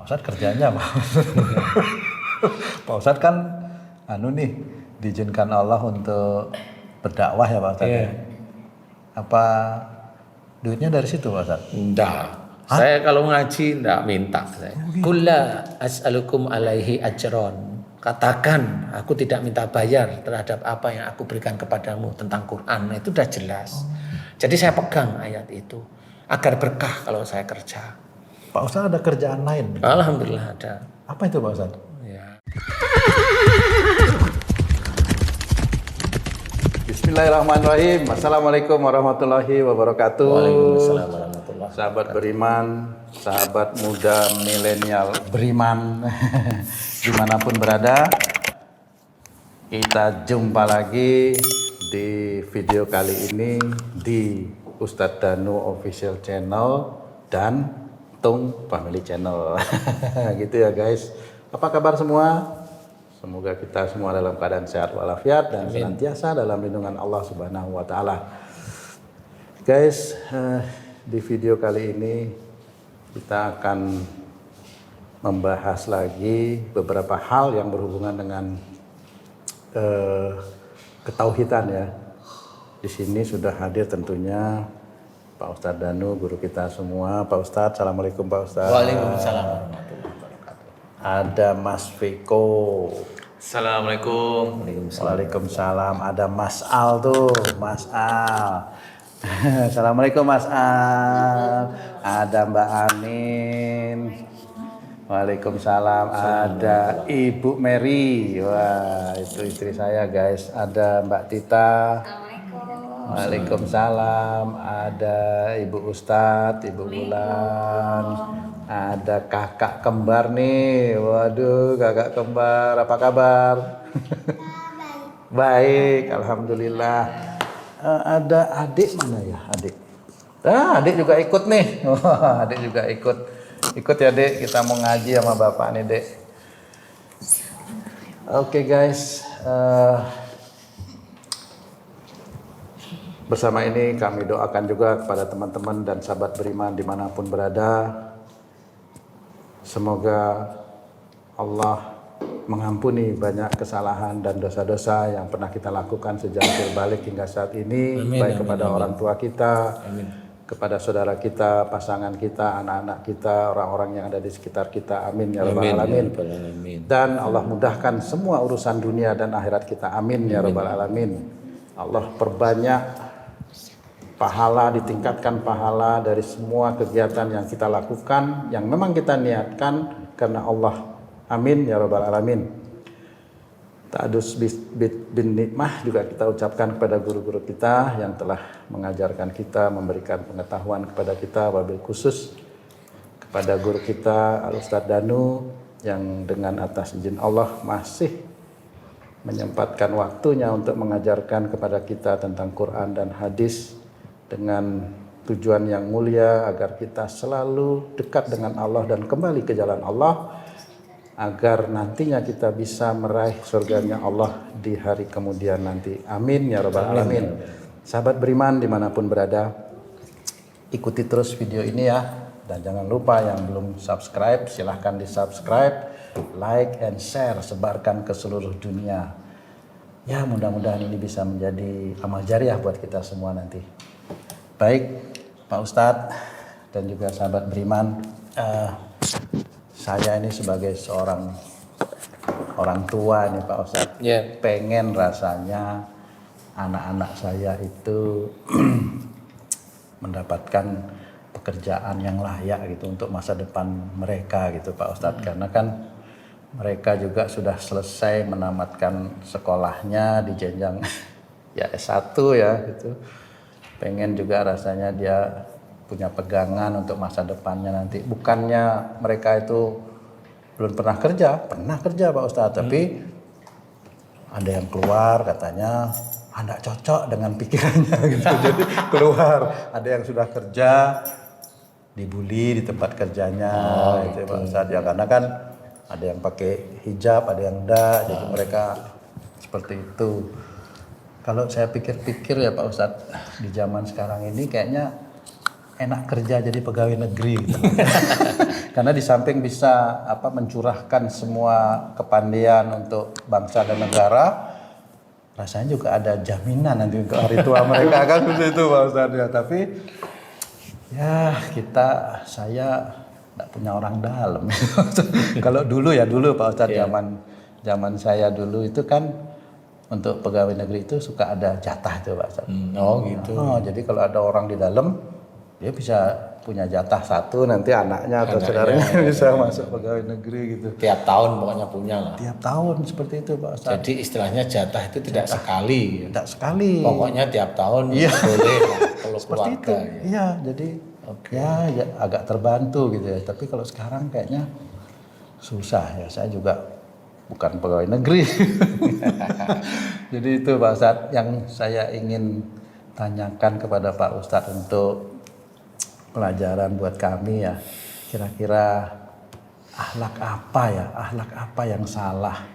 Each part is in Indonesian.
Ustadz kerjanya apa? Pak Ustadz kan diizinkan Allah untuk berdakwah ya Pak Ustadz. Iya. Apa duitnya dari situ Pak Ustadz? Enggak. Saya kalau ngaji enggak minta saya. Kulla as'alukum alaihi ajron. Katakan aku tidak minta bayar terhadap apa yang aku berikan kepadamu tentang Quran. Itu udah jelas. Jadi saya pegang ayat itu agar berkah kalau saya kerja. Pak Ustadz ada kerjaan lain? Alhamdulillah ada. Apa itu Pak Ustadz? Ya. Bismillahirrahmanirrahim. Assalamualaikum warahmatullahi wabarakatuh. Waalaikumsalam warahmatullahi Sahabat beriman, sahabat muda milenial beriman dimanapun berada, kita jumpa lagi di video kali ini di Ustadz Danu Official Channel dan Tung Family Channel. Gitu ya guys. Apa kabar semua? Semoga kita semua dalam keadaan sehat walafiat dan senantiasa dalam lindungan Allah Subhanahu wa taala. Guys, di video kali ini kita akan membahas lagi beberapa hal yang berhubungan dengan ketauhidan ya. Di sini sudah hadir tentunya Pak Ustadz Danu, guru kita semua. Pak Ustadz, Assalamualaikum Pak Ustadz. Waalaikumsalam warahmatullahi wabarakatuh. Ada Mas Viko. Assalamualaikum. Waalaikumsalam. Ada Mas Al tuh, Mas Al. Assalamualaikum Mas Al. Ada Mbak Anin. Waalaikumsalam. Ada Ibu Mary. Wah, itu istri saya guys. Ada Mbak Tita. Waalaikumsalam. Ada Ibu Ustadz, Ibu Bulan. Ada kakak kembar nih. Waduh, kakak kembar. Apa kabar? Baik, alhamdulillah. Ada adik mana ya? Adik. Adik juga ikut nih. Wah, adik juga ikut. Ikut ya, Dek. Kita mau ngaji sama Bapak nih, Dek. Oke, guys. Bersama ini kami doakan juga kepada teman-teman dan sahabat beriman dimanapun berada. Semoga Allah mengampuni banyak kesalahan dan dosa-dosa yang pernah kita lakukan sejak balik hingga saat ini. Baik kepada orang tua kita, kepada saudara kita, pasangan kita, anak-anak kita, orang-orang yang ada di sekitar kita. Amin ya rabbal alamin. Dan Allah mudahkan semua urusan dunia dan akhirat kita. Amin ya rabbal alamin. Allah perbanyak pahala, ditingkatkan pahala dari semua kegiatan yang kita lakukan, yang memang kita niatkan karena Allah. Amin ya rabbal alamin. Ta'adus bin nikmah juga kita ucapkan kepada guru-guru kita yang telah mengajarkan kita, memberikan pengetahuan kepada kita, wabil khusus kepada guru kita Al Ustadz Danu yang dengan atas izin Allah masih menyempatkan waktunya untuk mengajarkan kepada kita tentang Quran dan hadis dengan tujuan yang mulia agar kita selalu dekat dengan Allah dan kembali ke jalan Allah, agar nantinya kita bisa meraih surganya Allah di hari kemudian nanti. Amin ya rabbal alamin. Sahabat beriman dimanapun berada, ikuti terus video ini ya. Dan jangan lupa yang belum subscribe, silahkan di subscribe, like and share, sebarkan ke seluruh dunia. Ya, mudah-mudahan ini bisa menjadi amal jariah buat kita semua nanti. Baik Pak Ustadz dan juga sahabat beriman, saya ini sebagai seorang orang tua nih Pak Ustadz, pengen rasanya anak-anak saya itu mendapatkan pekerjaan yang layak gitu untuk masa depan mereka gitu Pak Ustadz. Karena kan mereka juga sudah selesai menamatkan sekolahnya di jenjang ya S1 ya gitu. Pengen juga rasanya dia punya pegangan untuk masa depannya nanti. Bukannya mereka itu belum pernah kerja Pak Ustadz, tapi ada yang keluar katanya tidak cocok dengan pikirannya gitu. Jadi keluar, ada yang sudah kerja dibully di tempat kerjanya gitu Pak Ustadz ya, karena kan ada yang pakai hijab, ada yang enggak, jadi mereka seperti itu. Kalau saya pikir-pikir ya Pak Ustadz, di zaman sekarang ini kayaknya enak kerja jadi pegawai negeri gitu. Karena di samping bisa mencurahkan semua kepandaian untuk bangsa dan negara, rasanya juga ada jaminan nanti untuk hari tua mereka kan seperti itu Pak Ustadz ya. Tapi ya saya tidak punya orang dalam. Kalau dulu Pak Ustadz, zaman saya dulu itu kan untuk pegawai negeri itu suka ada jatah itu Pak Ustadz. Oh gitu. Jadi kalau ada orang di dalam, dia bisa punya jatah satu, nanti anaknya atau saudaranya bisa masuk pegawai negeri gitu. Tiap tahun pokoknya punya lah. Tiap tahun seperti itu Pak Ustadz. Jadi istilahnya jatah itu tidak sekali. Tidak sekali. Pokoknya tiap tahun boleh lah kalau Seperti keluarga. itu. Iya, jadi ya agak terbantu gitu ya. Tapi kalau sekarang kayaknya susah ya. Saya juga bukan pegawai negeri. Jadi itu Pak Ustadz yang saya ingin tanyakan kepada Pak Ustadz untuk pelajaran buat kami ya. Kira-kira akhlak apa yang salah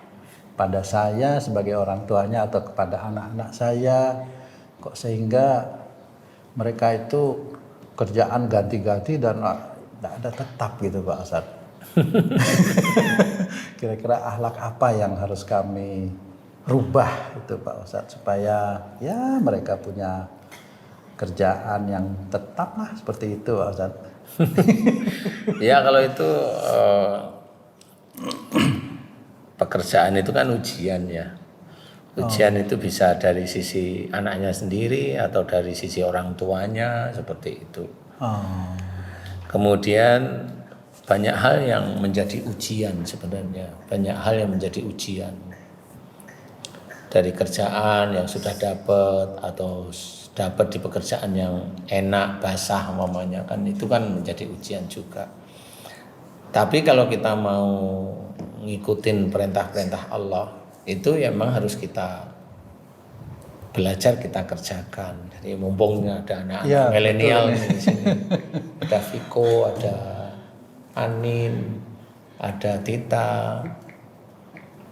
pada saya sebagai orang tuanya atau kepada anak-anak saya, kok sehingga mereka itu kerjaan ganti-ganti dan tidak ada tetap gitu Pak Ustadz. Kira-kira akhlak apa yang harus kami rubah itu Pak Ustadz supaya ya mereka punya kerjaan yang tetap lah seperti itu Pak Ustadz. Ya kalau itu pekerjaan itu kan ujian ya. Ujian itu bisa dari sisi anaknya sendiri atau dari sisi orang tuanya seperti itu. Kemudian banyak hal yang menjadi ujian sebenarnya. Banyak hal yang menjadi ujian. Dari kerjaan yang sudah dapat atau dapat di pekerjaan yang enak, basah umpamanya kan itu kan menjadi ujian juga. Tapi kalau kita mau ngikutin perintah-perintah Allah, itu ya memang harus kita belajar, kita kerjakan. Jadi mumpung ada anak-anak milenial di sini, ada Viko, ada Anin, ada Tita,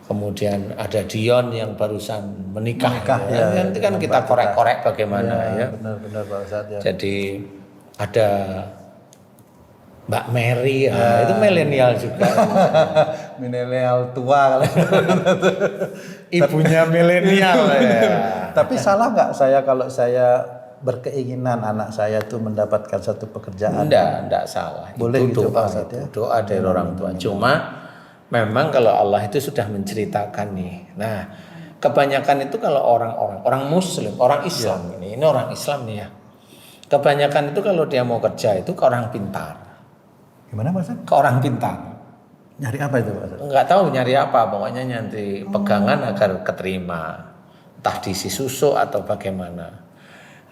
kemudian ada Dion yang barusan menikah ya. Nanti kan kita korek-korek bagaimana ya. Benar-benar Pak Ustadz ya. Jadi ada Mbak Mary ya. Itu milenial juga. Milenial tua kalau Ibunya milenial ya. Tapi salah nggak saya kalau saya berkeinginan anak saya tuh mendapatkan satu pekerjaan? Enggak salah. Boleh itu gitu doa, Pak Ustadz ya. Doa dari orang tua. Cuma memang kalau Allah itu sudah menceritakan nih. Nah, kebanyakan itu kalau orang muslim, orang Islam ini orang Islam nih ya. Kebanyakan itu kalau dia mau kerja itu ke orang pintar. Gimana Pak Ustadz? Ke orang pintar. Nyari apa itu Pak Ustadz? Enggak tahu nyari apa, pokoknya nyari pegangan agar keterima. Entah diisi susu atau bagaimana.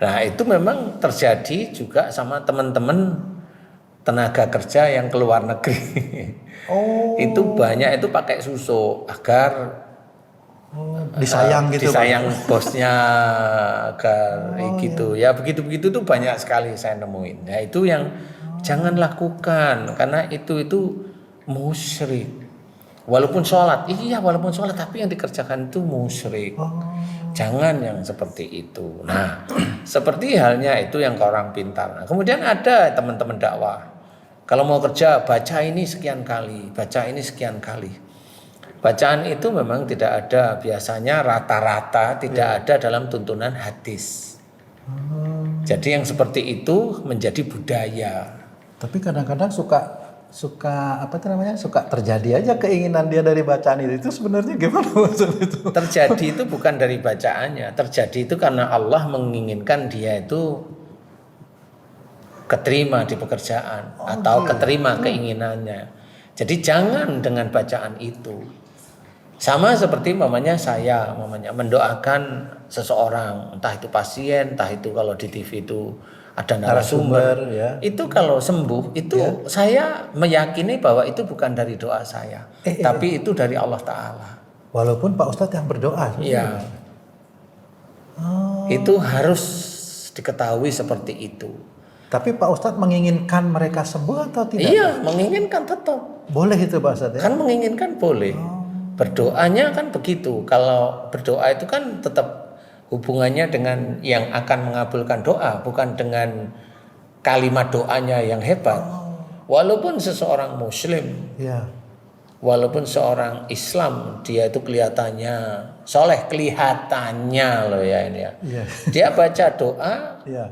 Nah, itu memang terjadi juga sama teman-teman tenaga kerja yang keluar negeri. Itu banyak itu pakai susu agar disayang gitu. Disayang bosnya agar gitu. Ya begitu-begitu tuh banyak sekali saya nemuin. Nah, itu yang jangan lakukan karena itu musyrik. Walaupun sholat tapi yang dikerjakan itu musyrik. Jangan yang seperti itu. Nah, seperti halnya itu yang ke orang pintar. Nah, kemudian ada teman-teman dakwah. Kalau mau kerja baca ini sekian kali, baca ini sekian kali. Bacaan itu memang tidak ada, biasanya rata-rata tidak ada dalam tuntunan hadis. Jadi yang seperti itu menjadi budaya. Tapi kadang-kadang suka terjadi aja keinginan dia dari bacaan itu sebenarnya gimana maksud itu? Terjadi itu bukan dari bacaannya, terjadi itu karena Allah menginginkan dia itu keterima di pekerjaan atau keterima keinginannya. Jadi jangan dengan bacaan itu. Sama seperti saya mendoakan seseorang, entah itu pasien, entah itu kalau di TV itu ada narasumber ya. Itu kalau sembuh itu saya meyakini bahwa itu bukan dari doa saya, tapi itu dari Allah Ta'ala. Walaupun Pak Ustadz yang berdoa. Iya. Itu harus diketahui seperti itu. Tapi Pak Ustadz menginginkan mereka sembuh atau tidak? Iya, menginginkan tetap. Boleh itu Pak Ustadz ya? Kan menginginkan boleh. Berdoanya kan begitu. Kalau berdoa itu kan tetap hubungannya dengan yang akan mengabulkan doa, bukan dengan kalimat doanya yang hebat. walaupun seseorang muslim, Ya. walaupun seorang Islam, dia itu kelihatannya soleh, kelihatannya loh ya ini ya. Iya. Dia baca doa Iya.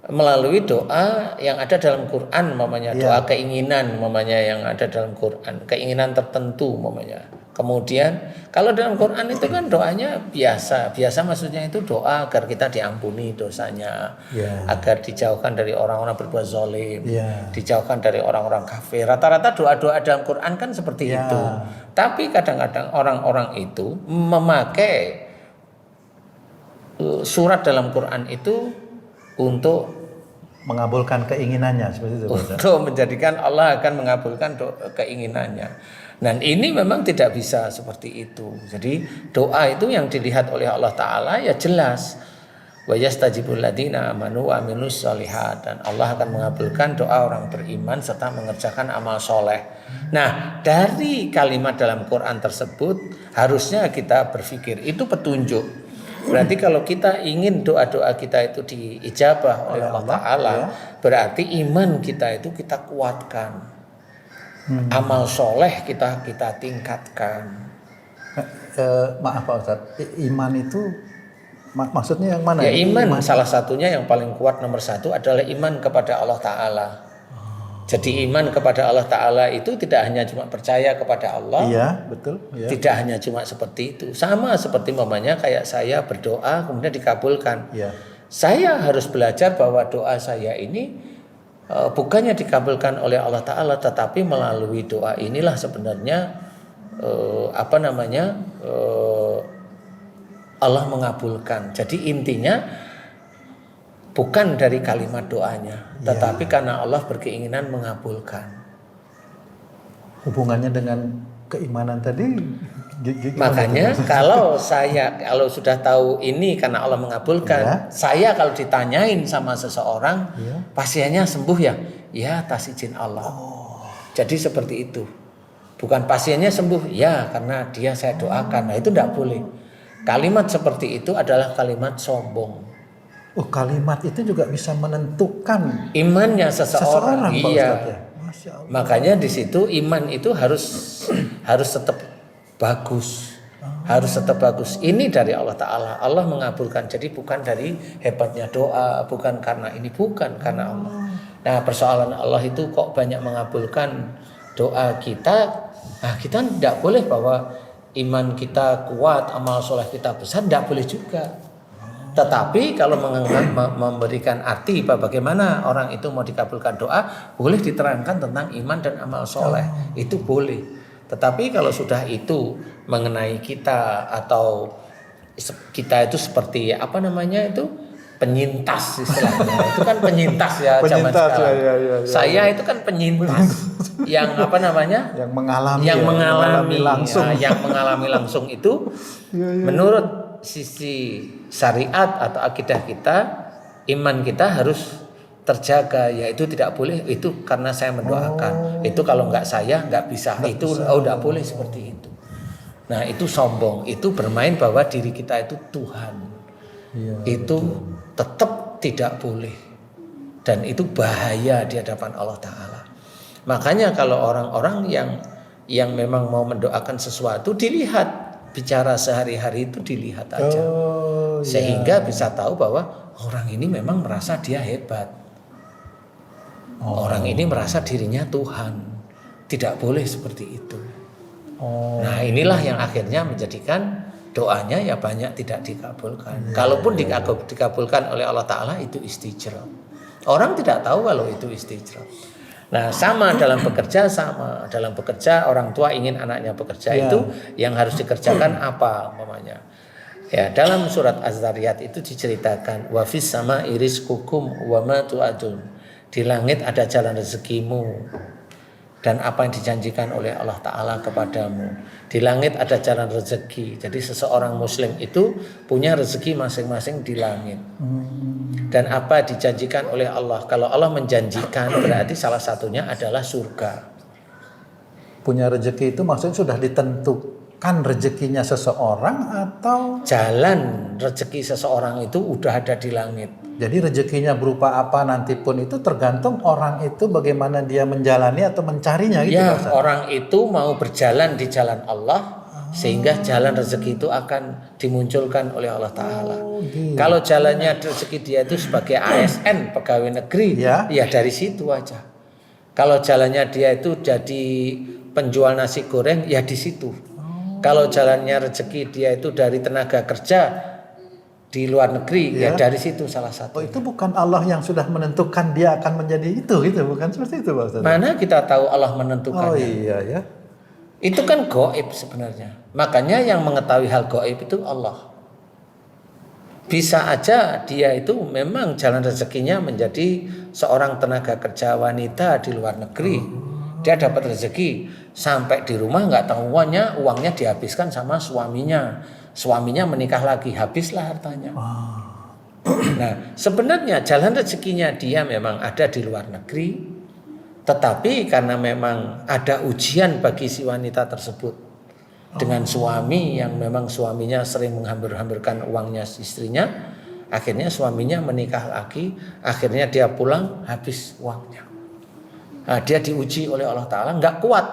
melalui doa yang ada dalam Quran, mamanya doa keinginan, mamanya yang ada dalam Quran, keinginan tertentu, mamanya. Kemudian kalau dalam Quran itu kan doanya biasa maksudnya itu doa agar kita diampuni dosanya, agar dijauhkan dari orang-orang berbuat zalim, dijauhkan dari orang-orang kafir. Rata-rata doa-doa dalam Quran kan seperti itu. Tapi kadang-kadang orang-orang itu memakai surat dalam Quran itu untuk Mengabulkan keinginannya seperti itu. untuk menjadikan Allah akan mengabulkan keinginannya. Dan ini memang tidak bisa seperti itu. Jadi doa itu yang dilihat oleh Allah Ta'ala ya jelas. Wa yastajibul ladina amanu wa aminus sholihat. Dan Allah akan mengabulkan doa orang beriman serta mengerjakan amal soleh. Nah, dari kalimat dalam Quran tersebut harusnya kita berpikir itu petunjuk. Berarti kalau kita ingin doa-doa kita itu diijabah oleh Allah Ta'ala, berarti iman kita itu kita kuatkan. Amal soleh kita tingkatkan. Maaf Pak Ustadz, iman itu maksudnya yang mana? Ya iman salah satunya yang paling kuat nomor satu adalah iman kepada Allah Ta'ala. Jadi iman kepada Allah Ta'ala itu tidak hanya cuma percaya kepada Allah. Iya, betul. Ya. Tidak hanya cuma seperti itu. Sama seperti mamanya kayak saya berdoa kemudian dikabulkan. Ya. Saya harus belajar bahwa doa saya ini bukannya dikabulkan oleh Allah Ta'ala, tetapi melalui doa inilah sebenarnya Allah mengabulkan. Jadi intinya bukan dari kalimat doanya, tetapi karena Allah berkeinginan mengabulkan. Hubungannya dengan keimanan tadi Makanya kalau sudah tahu ini karena Allah mengabulkan, saya kalau ditanyain sama seseorang, pasiennya sembuh ya atas izin Allah. Jadi seperti itu. Bukan pasiennya sembuh, ya karena dia saya doakan. Nah itu tidak boleh. Kalimat seperti itu adalah kalimat sombong. Oh, kalimat itu juga bisa menentukan imannya seseorang. Pak Iya. Ustadz, ya? Masya Allah. Makanya di situ iman itu harus tetap bagus. Harus tetap bagus. Ini dari Allah Ta'ala. Allah mengabulkan. Jadi bukan dari hebatnya doa, bukan karena ini, bukan karena Allah. Nah, persoalan Allah itu kok banyak mengabulkan doa kita. Nah, kita tidak boleh bahwa iman kita kuat, amal soleh kita besar, tidak boleh juga. Tetapi kalau memberikan arti bagaimana orang itu mau dikabulkan doa, boleh diterangkan tentang iman dan amal soleh. Itu boleh. Tetapi kalau sudah itu mengenai kita atau kita itu seperti penyintas istilahnya. Itu kan penyintas ya zaman sekarang. Ya. Saya itu kan penyintas yang yang mengalami langsung. Yang mengalami langsung itu menurut sisi syariat atau akidah kita, iman kita harus terjaga, yaitu tidak boleh itu karena saya mendoakan. Itu kalau enggak saya enggak bisa. Enggak boleh seperti itu. Nah, itu sombong, itu bermain bahwa diri kita itu Tuhan. Itu tetap tidak boleh. Dan itu bahaya di hadapan Allah Ta'ala. Makanya kalau orang-orang yang memang mau mendoakan sesuatu, dilihat. Bicara sehari-hari itu dilihat aja. Sehingga bisa tahu bahwa orang ini memang merasa dia hebat. Orang ini merasa dirinya Tuhan. Tidak boleh seperti itu. Nah, inilah yang akhirnya menjadikan doanya ya banyak tidak dikabulkan. Kalaupun dikabulkan oleh Allah Ta'ala itu istijrab. Orang tidak tahu kalau itu istijrab. Nah, sama dalam bekerja, orang tua ingin anaknya bekerja, itu yang harus dikerjakan apa umpamanya. Ya, dalam surat Az-Zariyat itu diceritakan wa fis sama rizqukum wa ma tu'adun. Di langit ada jalan rezekimu dan apa yang dijanjikan oleh Allah Ta'ala kepadamu. Di langit ada jalan rezeki. Jadi seseorang muslim itu punya rezeki masing-masing di langit. Dan apa dijanjikan oleh Allah. Kalau Allah menjanjikan berarti salah satunya adalah surga. Punya rezeki itu maksudnya sudah ditentukan menentukan rezekinya seseorang atau Jalan rezeki seseorang itu udah ada di langit. jadi rezekinya berupa apa nanti pun itu tergantung orang itu bagaimana dia menjalani atau mencarinya gitu Ya, Pak Ustaz? orang itu mau berjalan di jalan Allah, sehingga jalan rezeki itu akan dimunculkan oleh Allah Ta'ala. gitu. Kalau jalannya rezeki dia itu sebagai ASN, pegawai negeri, Ya. ya dari situ aja. Kalau jalannya dia itu jadi penjual nasi goreng, ya di situ. Kalau jalannya rezeki dia itu dari tenaga kerja di luar negeri, ya dari situ salah Oh satu. itu bukan Allah yang sudah menentukan dia akan menjadi itu gitu, bukan seperti itu Pak Ustaz? Mana kita tahu Allah menentukannya? Oh iya ya. Itu kan gaib sebenarnya. Makanya yang mengetahui hal gaib itu Allah. Bisa aja dia itu memang jalan rezekinya menjadi seorang tenaga kerja wanita di luar negeri. Dia dapat rezeki sampai di rumah nggak tahu uangnya dihabiskan sama suaminya. Suaminya menikah lagi, habislah hartanya. Nah, sebenarnya jalan rezekinya dia memang ada di luar negeri, tetapi karena memang ada ujian bagi si wanita tersebut dengan suami yang memang suaminya sering menghambur-hamburkan uangnya istrinya, akhirnya suaminya menikah lagi, akhirnya dia pulang habis uangnya. Nah, dia diuji oleh Allah Ta'ala nggak kuat,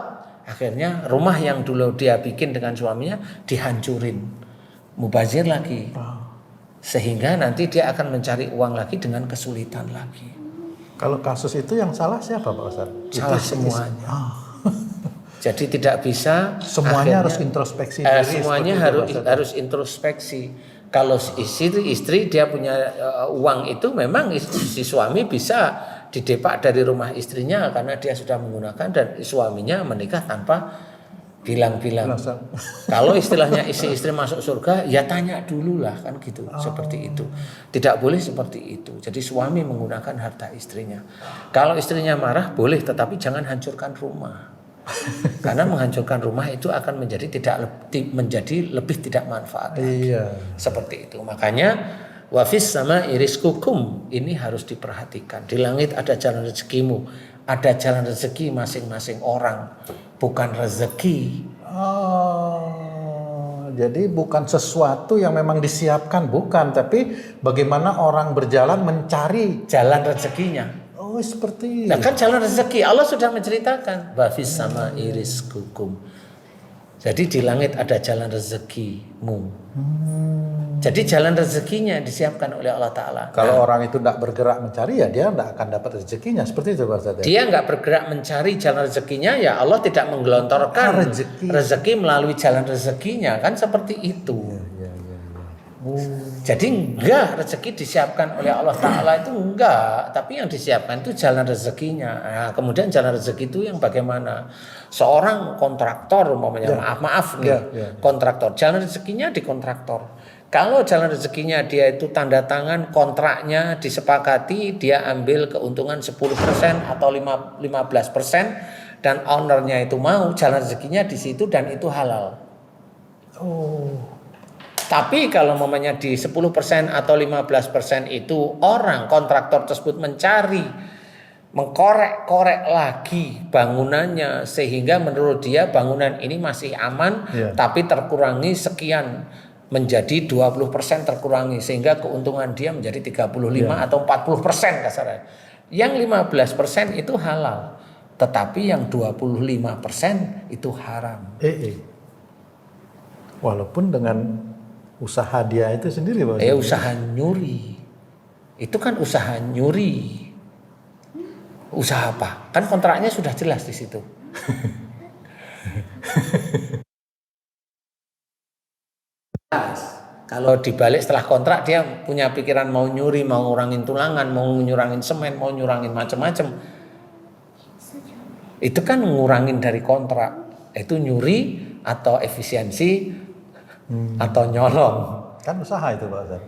akhirnya rumah yang dulu dia bikin dengan suaminya dihancurin, mubazir lagi, sehingga nanti dia akan mencari uang lagi dengan kesulitan lagi. Kalau kasus itu yang salah siapa Pak Ustaz? Salah semuanya. Jadi tidak bisa. Semuanya akhirnya, harus introspeksi diri. semuanya harus introspeksi. Kalau istri dia punya uang itu memang si suami bisa didepak dari rumah istrinya karena dia sudah menggunakan dan suaminya menikah tanpa bilang-bilang. Kalau istilahnya istri masuk surga, ya tanya dulu lah kan gitu, seperti itu. Tidak boleh seperti itu. Jadi suami menggunakan harta istrinya. Kalau istrinya marah boleh, tetapi jangan hancurkan rumah. Karena menghancurkan rumah itu akan menjadi lebih tidak manfaat. Iya. Seperti itu. Makanya wafis sama iriskukum ini harus diperhatikan. Di langit ada jalan rezekimu, ada jalan rezeki masing-masing orang, bukan rezeki. Oh, jadi bukan sesuatu yang memang disiapkan, bukan, tapi bagaimana orang berjalan mencari Jalan rezekinya. Oh seperti Nah kan jalan rezeki Allah sudah menceritakan wafis sama iriskukum. Jadi di langit ada jalan rezekimu. Jadi jalan rezekinya disiapkan oleh Allah Ta'ala. kalau orang itu tidak bergerak mencari ya dia tidak akan dapat rezekinya, seperti itu Pak Ustaz. Dia nggak bergerak mencari jalan rezekinya, ya Allah tidak menggelontorkan rezeki melalui jalan rezekinya, kan seperti itu. Jadi enggak rezeki disiapkan oleh Allah Ta'ala itu enggak, tapi yang disiapkan itu jalan rezekinya. Nah, kemudian jalan rezeki itu yang bagaimana? Seorang kontraktor umpamanya, maaf nih, kontraktor, jalan rezekinya di kontraktor. Kalau jalan rezekinya dia itu tanda tangan kontraknya disepakati, dia ambil keuntungan 10% atau 15% dan ownernya itu mau, jalan rezekinya di situ dan itu halal. Tapi kalau mamanya di 10% atau 15% itu orang kontraktor tersebut mencari, mengkorek-korek lagi bangunannya sehingga menurut dia bangunan ini masih aman, tapi terkurangi sekian menjadi 20% terkurangi sehingga keuntungan dia menjadi 35 atau 40% kasarnya. Yang 15% itu halal, tetapi yang 25% itu haram. Walaupun dengan usaha dia itu sendiri Pak. Usaha nyuri. Itu kan usaha nyuri. Usaha apa? Kan kontraknya sudah jelas di situ. Kalau dibalik setelah kontrak dia punya pikiran mau nyuri, mau ngurangin tulangan, mau nyurangin semen, mau nyurangin macam-macam. Itu kan ngurangin dari kontrak. Itu nyuri atau efisiensi atau nyolong. Kan usaha itu Pak Ustaz.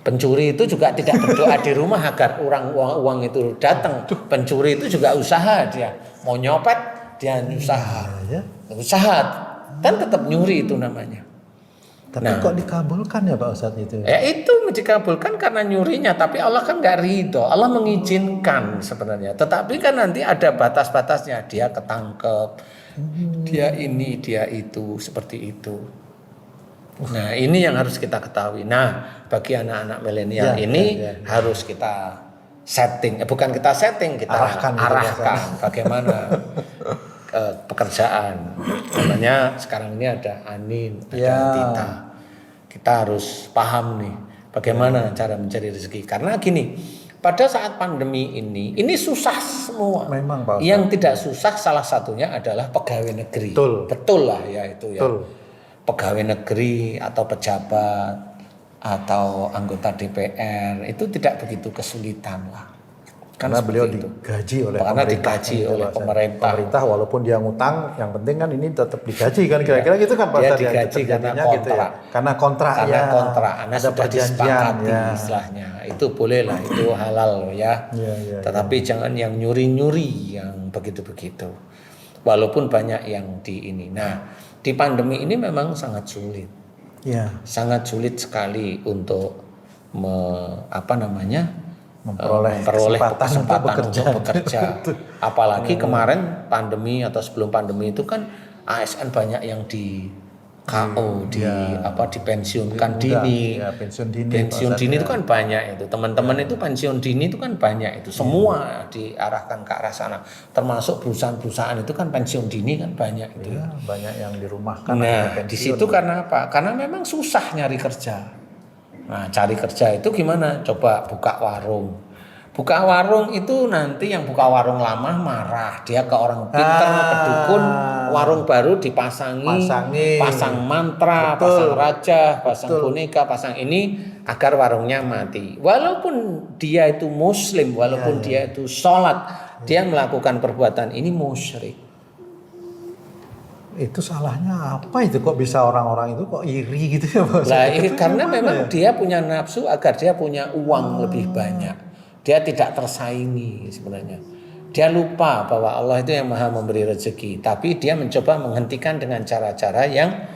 Pencuri itu juga tidak berdoa di rumah agar uang itu datang. Pencuri itu juga usaha dia. Mau nyopet dia usaha. Usaha kan tetap nyuri itu namanya. Tapi kok dikabulkan ya Pak Ustaz itu? Itu dikabulkan karena nyurinya, tapi Allah kan nggak ridho. Allah mengizinkan sebenarnya. Tetapi kan nanti ada batas-batasnya. Dia ketangkep, Dia ini, dia itu, seperti itu. Nah, ini yang harus kita ketahui. Nah, bagi anak-anak milenial ini harus kita setting, bukan kita setting, kita arahkan bagaimana pekerjaan. Namanya sekarang ini ada Anin, ada Tita. Kita harus paham nih bagaimana cara mencari rezeki. Karena gini, pada saat pandemi ini susah semua. Memang, Pak Ustaz. Yang tidak susah salah satunya adalah pegawai negeri. Betul lah ya itu ya. Pegawai negeri atau pejabat atau anggota DPR itu tidak begitu kesulitan lah. Karena beliau digaji oleh pemerintah. Pemerintah walaupun dia ngutang, yang penting kan ini tetap digaji kan, kira-kira gitu kan Pak Dia Ustaz, digaji karena kontrak. gitu ya. Karena kontrak Karena sudah disepakati istilahnya. Itu boleh lah, itu halal ya. Tetapi jangan yang nyuri-nyuri yang begitu-begitu. Walaupun banyak yang di ini. Nah, di pandemi ini memang sangat sulit. Sangat sulit sekali untuk memperoleh kesempatan untuk bekerja. Apalagi kemarin pandemi atau sebelum pandemi itu kan ASN banyak yang di KO, dipensiunkan dini. Pensiun dini itu kan banyak itu. Teman-teman itu pensiun dini itu kan banyak itu. Semua diarahkan ke arah sana. Termasuk perusahaan-perusahaan itu kan pensiun dini kan banyak itu. Banyak yang dirumahkan. Nah, di situ karena apa? Karena memang susah nyari kerja. Nah, cari kerja itu gimana? Coba buka warung. Buka warung itu nanti yang buka warung lama marah. Dia ke orang pintar, ke dukun, warung baru dipasangi, pasang mantra, pasang raja, pasang boneka, pasang ini agar warungnya mati. Walaupun dia itu muslim, walaupun dia itu sholat, dia melakukan perbuatan ini musyrik. Itu salahnya apa itu, kok bisa orang-orang itu kok iri gitu ya Pak? Lah, karena memang dia punya nafsu agar dia punya uang lebih banyak. Dia tidak tersaingi sebenarnya. Dia lupa bahwa Allah itu yang maha memberi rezeki. Tapi dia mencoba menghentikan dengan cara-cara yang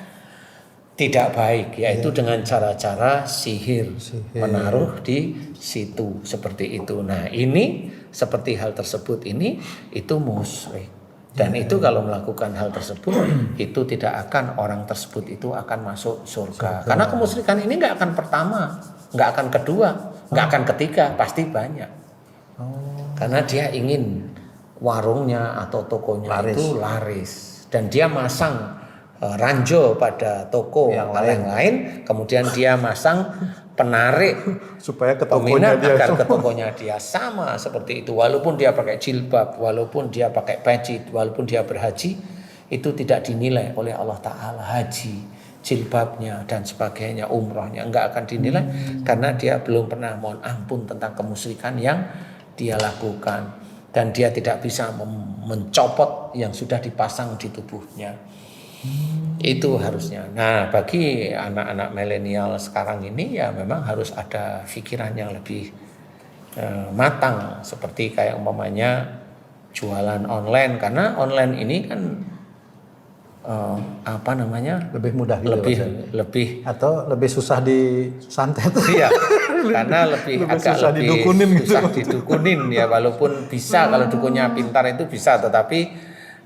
tidak baik. Yaitu dengan cara-cara sihir. Menaruh di situ. Seperti itu. Nah ini seperti hal tersebut ini itu musyrik. Dan itu kalau melakukan hal tersebut itu tidak akan orang tersebut itu akan masuk surga. Karena kemusyrikan ini nggak akan pertama, nggak akan kedua, nggak akan ketiga, pasti banyak. Karena dia ingin warungnya atau tokonya itu laris. Dan dia masang ranjau pada toko yang lain, kemudian dia masang penarik supaya ke peminat agar ke tokonya dia sama seperti itu. Walaupun dia pakai jilbab, walaupun dia pakai peci, walaupun dia berhaji, itu tidak dinilai oleh Allah Ta'ala. Haji, jilbabnya dan sebagainya, umrahnya enggak akan dinilai karena dia belum pernah mohon ampun tentang kemusyrikan yang dia lakukan. Dan dia tidak bisa mencopot yang sudah dipasang di tubuhnya. Itu harusnya. Nah, bagi anak-anak milenial sekarang ini ya memang harus ada pikiran yang lebih matang, seperti kayak umpamanya jualan online, karena online ini kan lebih mudah gitu, lebih atau lebih susah disantet. Iya. Karena agak susah didukunin ya, walaupun bisa kalau dukunnya pintar itu bisa, tetapi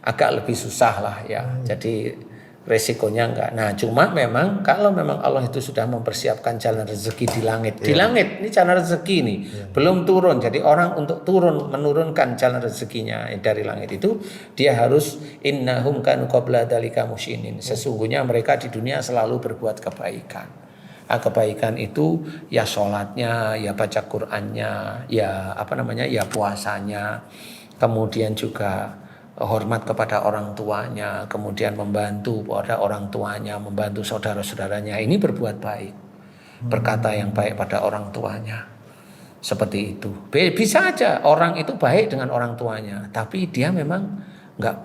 agak lebih susah lah ya. Jadi resikonya enggak. Nah, cuma memang kalau memang Allah itu sudah mempersiapkan jalan rezeki di langit. Di langit ini jalan rezeki ini belum turun. Jadi orang untuk menurunkan jalan rezekinya dari langit itu dia harus innahum kanu qabla dzalika musyinin. Sesungguhnya mereka di dunia selalu berbuat kebaikan. Kebaikan itu ya sholatnya, ya baca Qur'annya, ya ya puasanya. Kemudian juga hormat kepada orang tuanya, kemudian membantu pada orang tuanya, membantu saudara-saudaranya. Ini berbuat baik, berkata yang baik pada orang tuanya, seperti itu. Bisa aja orang itu baik dengan orang tuanya, tapi dia memang nggak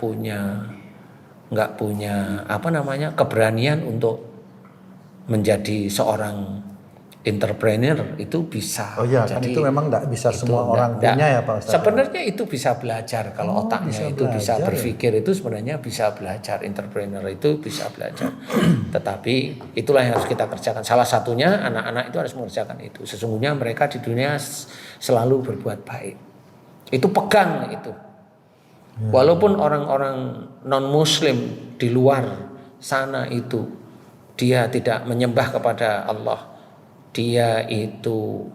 punya keberanian untuk menjadi seorang entrepreneur. Itu bisa. Oh iya, kan itu memang enggak bisa semua orang punya ya Pak Ustaz. Sebenarnya itu bisa belajar kalau otaknya itu bisa berpikir itu sebenarnya bisa belajar. Entrepreneur itu bisa belajar. Tetapi itulah yang harus kita kerjakan. Salah satunya anak-anak itu harus mengerjakan itu. Sesungguhnya mereka di dunia selalu berbuat baik. Itu pegang itu. Walaupun orang-orang non-muslim di luar sana itu dia tidak menyembah kepada Allah, dia itu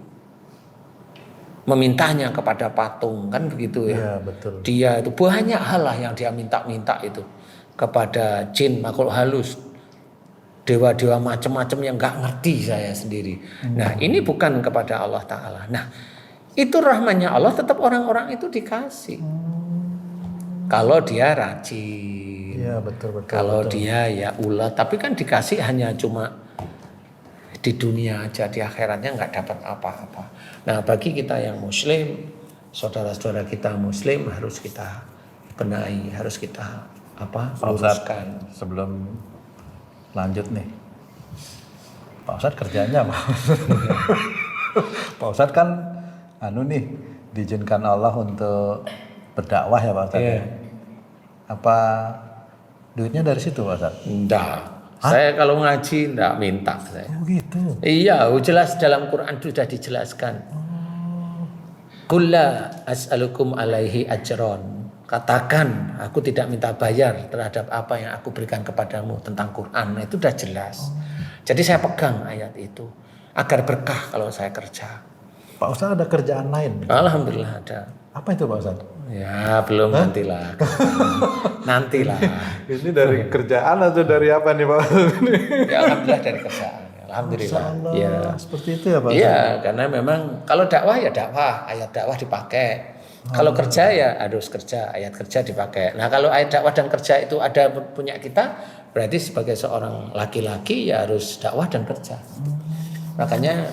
memintanya kepada patung, kan begitu ya. Iya, betul. Dia itu banyak hal lah yang dia minta-minta itu kepada jin, makhluk halus, dewa-dewa macam-macam yang nggak ngerti saya sendiri. Nah, ini bukan kepada Allah Ta'ala. Nah, itu rahmannya Allah, tetap orang-orang itu dikasih. Kalau dia rajin, Iya, betul. kalau dia ya ulet, tapi kan dikasih hanya cuma di dunia aja, di akhiratnya nggak dapat apa-apa. Nah, bagi kita yang muslim, saudara-saudara kita muslim harus kita benahi, harus kita luruskan. Sebelum lanjut nih, Pak Ustadz kerjanya apa? Pak Ustadz kan diizinkan Allah untuk berdakwah ya Pak Ustadz. Iya. Ya? Apa duitnya dari situ Pak Ustadz? Enggak. Saya kalau ngaji enggak minta saya. Oh gitu. Iya, jelas dalam Quran sudah dijelaskan. Qul la as'alukum alaihi ajron. Katakan, aku tidak minta bayar terhadap apa yang aku berikan kepadamu tentang Quran. Nah, itu sudah jelas. Jadi saya pegang ayat itu agar berkah kalau saya kerja. Pak Ustadz ada kerjaan lain? Alhamdulillah ada. Apa itu Pak Ustadz? Ya belum, nantilah. Nantilah. Ini dari kerjaan atau dari apa nih Pak? Ya alhamdulillah dari kerjaan. Alhamdulillah. Allah, Ya. seperti itu ya Pak. Iya, karena memang kalau dakwah ya dakwah, ayat dakwah dipakai. Kalau kerja ya harus kerja, ayat kerja dipakai. Nah, kalau ayat dakwah dan kerja itu ada punya kita, berarti sebagai seorang laki-laki ya harus dakwah dan kerja. Makanya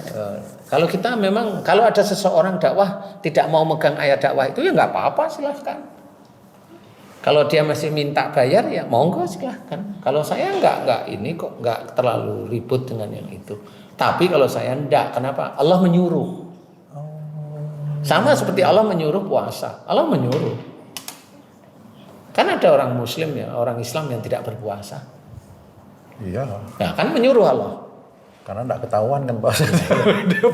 kalau kita memang kalau ada seseorang dakwah tidak mau megang ayat dakwah itu ya nggak apa-apa, silahkan. Kalau dia masih minta bayar ya monggo silahkan. Kalau saya nggak ini kok nggak terlalu ribut dengan yang itu. Tapi kalau saya enggak, kenapa? Allah menyuruh. Sama seperti Allah menyuruh puasa. Allah menyuruh. Kan ada orang Muslim ya, orang Islam yang tidak berpuasa. Iya. Nah kan menyuruh Allah. Karena enggak ketahuan kan Pak.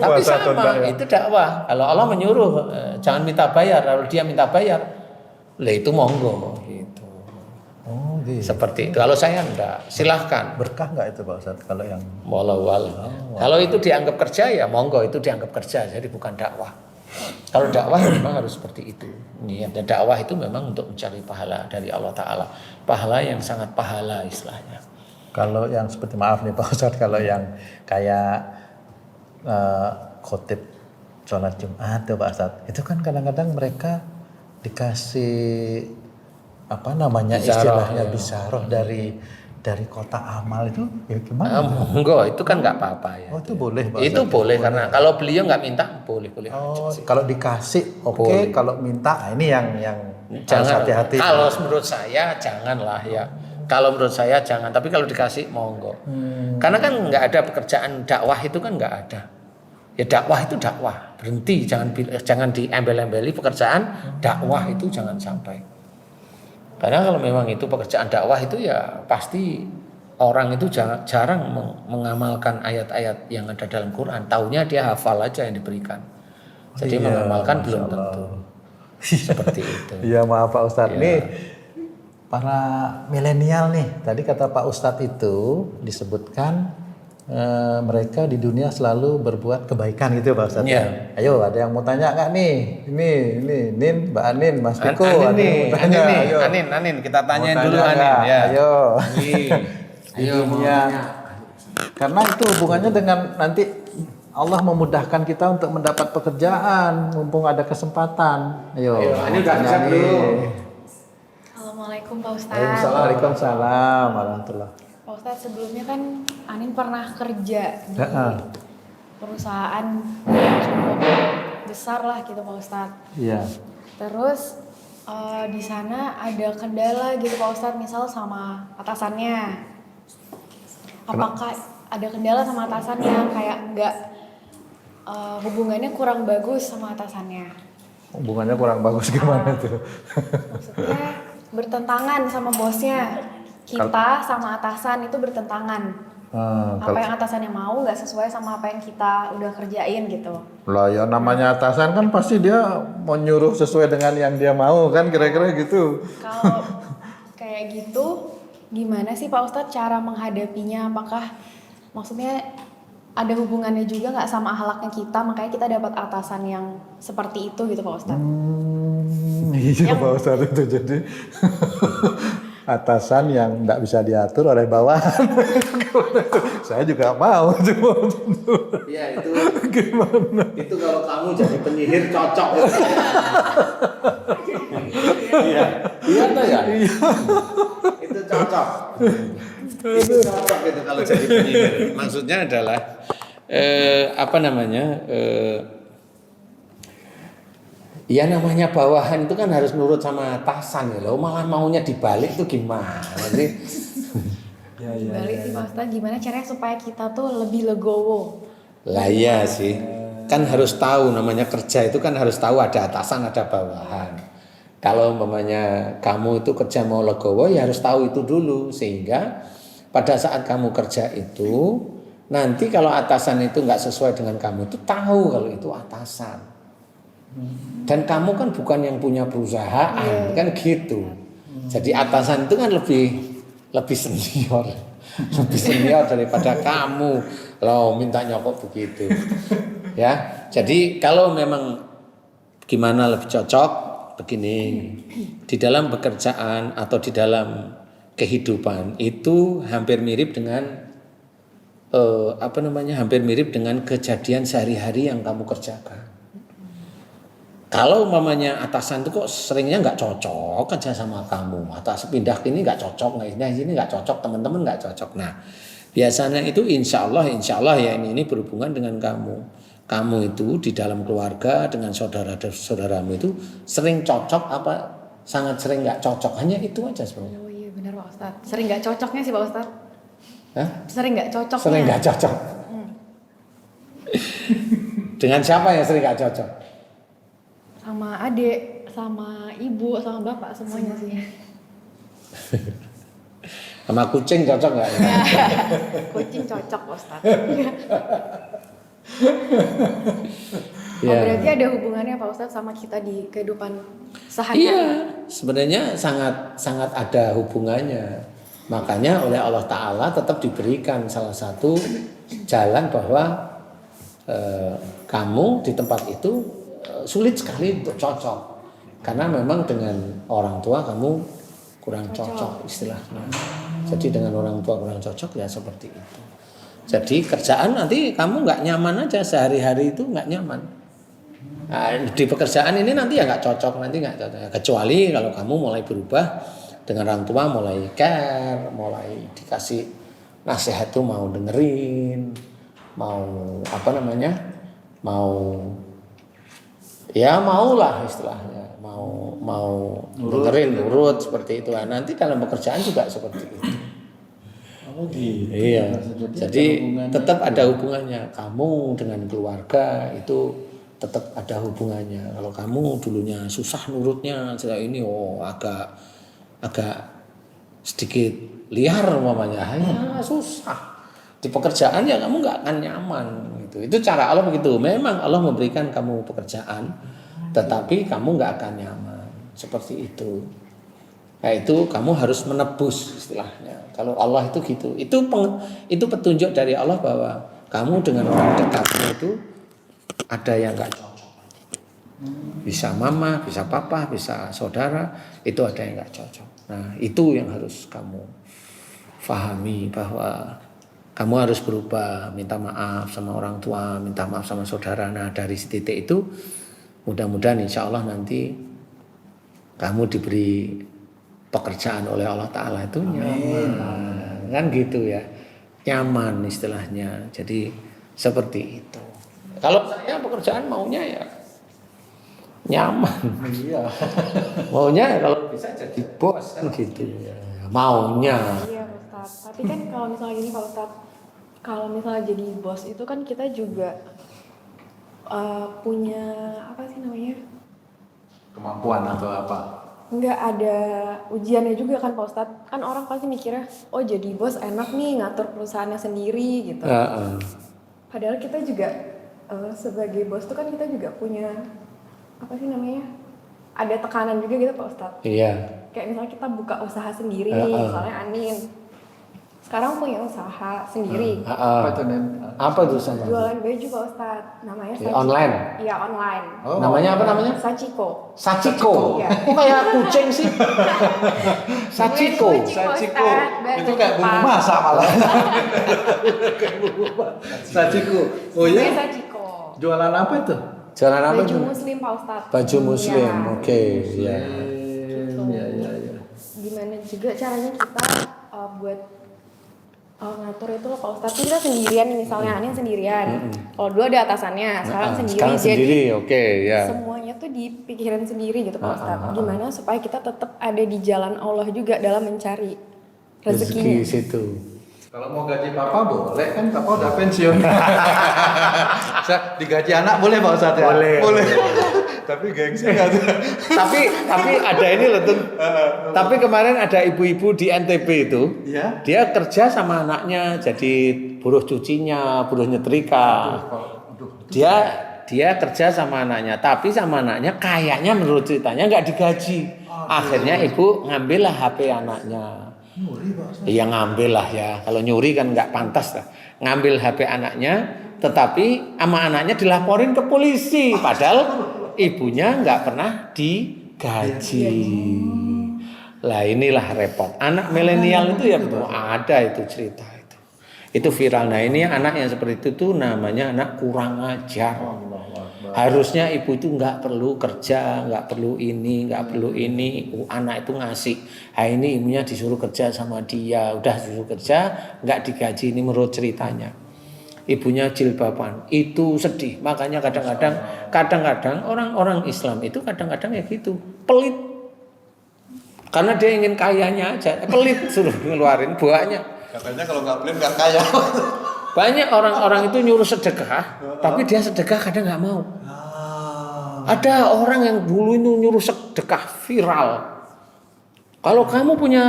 Tapi sama, itu dakwah. Kalau Allah menyuruh jangan minta bayar, lalu dia minta bayar, lah itu monggo gitu. Oh gitu. Seperti itu. Kalau saya enggak, silahkan. Berkah enggak itu Pak Ustadz kalau yang Wallahu a'lam. Kalau itu dianggap kerja ya monggo, itu dianggap kerja, jadi bukan dakwah. Kalau dakwah memang harus seperti itu. Ini ada dakwah itu memang untuk mencari pahala dari Allah Ta'ala. Pahala yang sangat pahala istilahnya. kalau yang seperti maaf nih Pak Ustadz, kalau yang kayak khotib sholat Jumat tuh Pak Ustadz, itu kan kadang-kadang mereka dikasih istilahnya bisaroh dari kota amal itu ya gimana? Enggak, itu kan nggak apa-apa ya. Oh itu boleh Pak Itu Ustadz? boleh karena kalau beliau nggak minta boleh Oh, aja sih. kalau dikasih oke, Boleh. kalau minta ini yang harus Jangan hati-hati. Kalau menurut saya janganlah ya. Kalau menurut saya jangan, tapi kalau dikasih monggo. Karena kan nggak ada pekerjaan dakwah itu kan nggak ada. Ya dakwah itu dakwah, berhenti, jangan diembel-embeli pekerjaan dakwah itu jangan sampai. Karena kalau memang itu pekerjaan dakwah itu ya pasti orang itu jarang mengamalkan ayat-ayat yang ada dalam Quran. Taunya dia hafal aja yang diberikan. Jadi Iya, mengamalkan Masya belum Allah. tentu. Seperti itu. Iya maaf Pak Ustadz, Ya. nih para milenial nih, tadi kata Pak Ustadz itu disebutkan mereka di dunia selalu berbuat kebaikan gitu Pak Ustadz. Iya. Ayo ada yang mau tanya nggak nih? Ini Nin, Mbak Anin, Mas Piko, ada yang mau tanya. Ayo. Anin, kita tanyain Mau dulu tanya Anin nggak? ya. Ayo. Di Di dunia. Karena itu hubungannya dengan nanti Allah memudahkan kita untuk mendapat pekerjaan mumpung ada kesempatan. Ayo. Ini udah bisa belum? Assalamualaikum Pak Ustadz. Waalaikumsalam warahmatullahi. Pak Ustadz, sebelumnya kan Anin pernah kerja di perusahaan yang cukup besar lah gitu Pak Ustadz. Iya. Terus di sana ada kendala gitu Pak Ustadz, misal sama atasannya. Apakah ada kendala sama atasannya, kayak nggak hubungannya kurang bagus sama atasannya? Hubungannya kurang bagus gimana tuh? Maksudnya bertentangan sama bosnya. Kita sama atasan itu bertentangan. Apa yang atasannya mau nggak sesuai sama apa yang kita udah kerjain gitu. Lah ya namanya atasan kan pasti dia mau nyuruh sesuai dengan yang dia mau kan kira-kira gitu. Kalau kayak gitu, gimana sih Pak Ustadz cara menghadapinya? Apakah maksudnya ada hubungannya juga nggak sama akhlaknya kita, makanya kita dapat atasan yang seperti itu gitu Pak Ustadz? Iya Pak Ustadz itu jadi atasan yang nggak bisa diatur oleh bawahan. Saya juga mau cuma Iya itu. Gimana? Itu kalau kamu jadi penyihir cocok. Iya. Iya tuh ya. Itu cocok. Itu cocok gitu kalau jadi penyihir. Maksudnya adalah apa namanya? Ya namanya bawahan itu kan harus nurut sama atasan ya loh. Malah maunya dibalik itu gimana sih? Balik sih Pak Ustadz, gimana caranya supaya kita tuh lebih legowo? Lah iya sih. Kan harus tahu namanya kerja itu kan harus tahu ada atasan ada bawahan. Kalau umpamanya kamu itu kerja mau legowo ya harus tahu itu dulu sehingga pada saat kamu kerja itu nanti kalau atasan itu nggak sesuai dengan kamu itu tahu kalau itu atasan. Dan kamu kan bukan yang punya perusahaan kan gitu. Jadi atasan itu kan lebih senior, lebih senior daripada kamu. Loh minta nyokok begitu, ya. Jadi kalau memang gimana lebih cocok begini di dalam pekerjaan atau di dalam kehidupan itu hampir mirip dengan hampir mirip dengan kejadian sehari-hari yang kamu kerjakan. Kalau umpamanya atasan itu kok seringnya nggak cocok aja sama kamu, atas pindah ini nggak cocok, nggak ini nggak cocok, teman-teman nggak cocok. Nah biasanya itu insya Allah ya ini berhubungan dengan kamu. Kamu itu di dalam keluarga dengan saudara-saudaramu itu sering cocok apa sangat sering nggak cocok, hanya itu aja sebenarnya. Oh iya benar Pak Ustadz. Sering nggak cocoknya sih Pak Ustadz. Hah? Sering nggak cocoknya. Sering nggak cocok. Dengan siapa yang sering nggak cocok? Sama adik, sama ibu, sama bapak semuanya sih. Sama kucing cocok nggak? Kucing cocok Pak Ustadz. Ya. Oh, berarti ada hubungannya Pak Ustadz sama kita di kehidupan sehari-hari. Iya, sebenarnya sangat ada hubungannya. Makanya oleh Allah Ta'ala tetap diberikan salah satu jalan bahwa kamu di tempat itu sulit sekali untuk cocok. Karena memang dengan orang tua kamu kurang cocok istilahnya. Jadi dengan orang tua kurang cocok ya seperti itu. Jadi kerjaan nanti kamu nggak nyaman aja, sehari-hari itu nggak nyaman. Nah, di pekerjaan ini nanti ya nggak cocok, nanti nggak cocok. Kecuali kalau kamu mulai berubah dengan orang tua, mulai care, mulai dikasih nasihat tuh mau dengerin, mau maulah istilahnya, mau dengerin, nurut seperti itu. Nah, nanti dalam pekerjaan juga seperti itu. Oh gitu. Iya. Jadi tetap ada hubungannya. Kamu dengan keluarga itu tetap ada hubungannya. Kalau kamu dulunya susah nurutnya, ini agak sedikit liar umpamanya, ya susah. Di pekerjaan ya kamu nggak akan nyaman gitu. Itu cara Allah begitu. Memang Allah memberikan kamu pekerjaan, tetapi kamu nggak akan nyaman. Seperti itu. Nah itu kamu harus menebus istilahnya. Kalau Allah itu gitu. Itu petunjuk dari Allah bahwa kamu dengan orang dekatmu itu ada yang nggak cocok. Bisa mama, bisa papa, bisa saudara, itu ada yang nggak cocok. Nah itu yang harus kamu fahami bahwa kamu harus berubah, minta maaf sama orang tua, minta maaf sama saudara. Nah dari titik itu mudah-mudahan insya Allah nanti kamu diberi pekerjaan oleh Allah Ta'ala itu nyaman. Kan gitu ya, nyaman istilahnya. Jadi seperti itu. Kalau saya pekerjaan maunya ya nyaman. Iya. Maunya kalau bisa jadi bos kan gitu. Maunya. Iya Ustadz. Tapi kan kalau misalnya gini Pak Ustadz, kalau misalnya jadi bos itu kan kita juga punya apa sih namanya? Kemampuan atau apa? nggak ada ujiannya juga kan Pak Ustadz. Kan orang pasti mikirnya, oh jadi bos enak nih ngatur perusahaannya sendiri gitu. Padahal kita juga sebagai bos tuh kan kita juga punya apa sih namanya? Ada tekanan juga gitu Pak Ustadz. Iya. Kayak misalnya kita buka usaha sendiri nih, misalnya Anin. Sekarang punya usaha sendiri. Apa itu Nen? Apa itu sama? Jualan baju Pak Ustadz. Namanya Sachiko. Online? Iya online. Namanya apa namanya? Sachiko. Sachiko. Iya. Kok kayak kucing sih? Sachiko. Sachiko. Itu kayak bumbu masak malah. Sachiko. Oh Namanya iya? Sachiko. Jualan apa itu? Jalan apa Baju itu? muslim Pak Ustadz. Baju muslim. Iya. Oke, ya. Iya. Gimana juga caranya kita buat ngatur itu loh Pak Ustadz. Kita sendirian misalnya Anin sendirian. Kalau dua ada atasannya, sekarang sendiri. Sekarang Jadi sendiri, oke, ya. semuanya tuh dipikirin sendiri gitu Pak Ustadz. Gimana supaya kita tetap ada di jalan Allah juga dalam mencari Rezeki rezekinya. situ. Kalau mau gaji papa boleh kan, papa udah pensiun. Digaji anak boleh Pak Ustadz ya? Boleh. Tapi gengsi nggak tuh? tapi ada ini loh tuh. Tapi kemarin ada ibu-ibu di NTB itu, Iya. dia kerja sama anaknya jadi buruh cucinya, buruh nyetrika. Dia kerja sama anaknya, tapi sama anaknya kayaknya menurut ceritanya nggak digaji. Akhirnya ibu ngambillah HP anaknya. Iya ngambil lah ya. Kalau nyuri kan nggak pantas lah. Ngambil HP anaknya, tetapi sama anaknya dilaporin ke polisi. Padahal ibunya nggak pernah digaji. Lah inilah repot. Anak milenial itu ya betul ada itu cerita itu. Itu viral. Nah ini anak yang seperti itu tuh namanya anak kurang ajar. Harusnya ibu itu nggak perlu kerja, nggak perlu ini, nggak perlu ini. Anak itu ngasih. Ini ibunya disuruh kerja sama dia, udah disuruh kerja, nggak digaji. Ini menurut ceritanya. Ibunya jilbaban, itu sedih. Makanya kadang-kadang orang-orang Islam itu kadang-kadang ya gitu, pelit. Karena dia ingin kayanya aja, pelit suruh ngeluarin buahnya. Katanya kalau nggak pelit nggak kaya. Banyak orang-orang itu nyuruh sedekah, tapi dia sedekah kadang nggak mau. Ada orang yang dulu itu nyuruh sedekah viral. Kalau kamu punya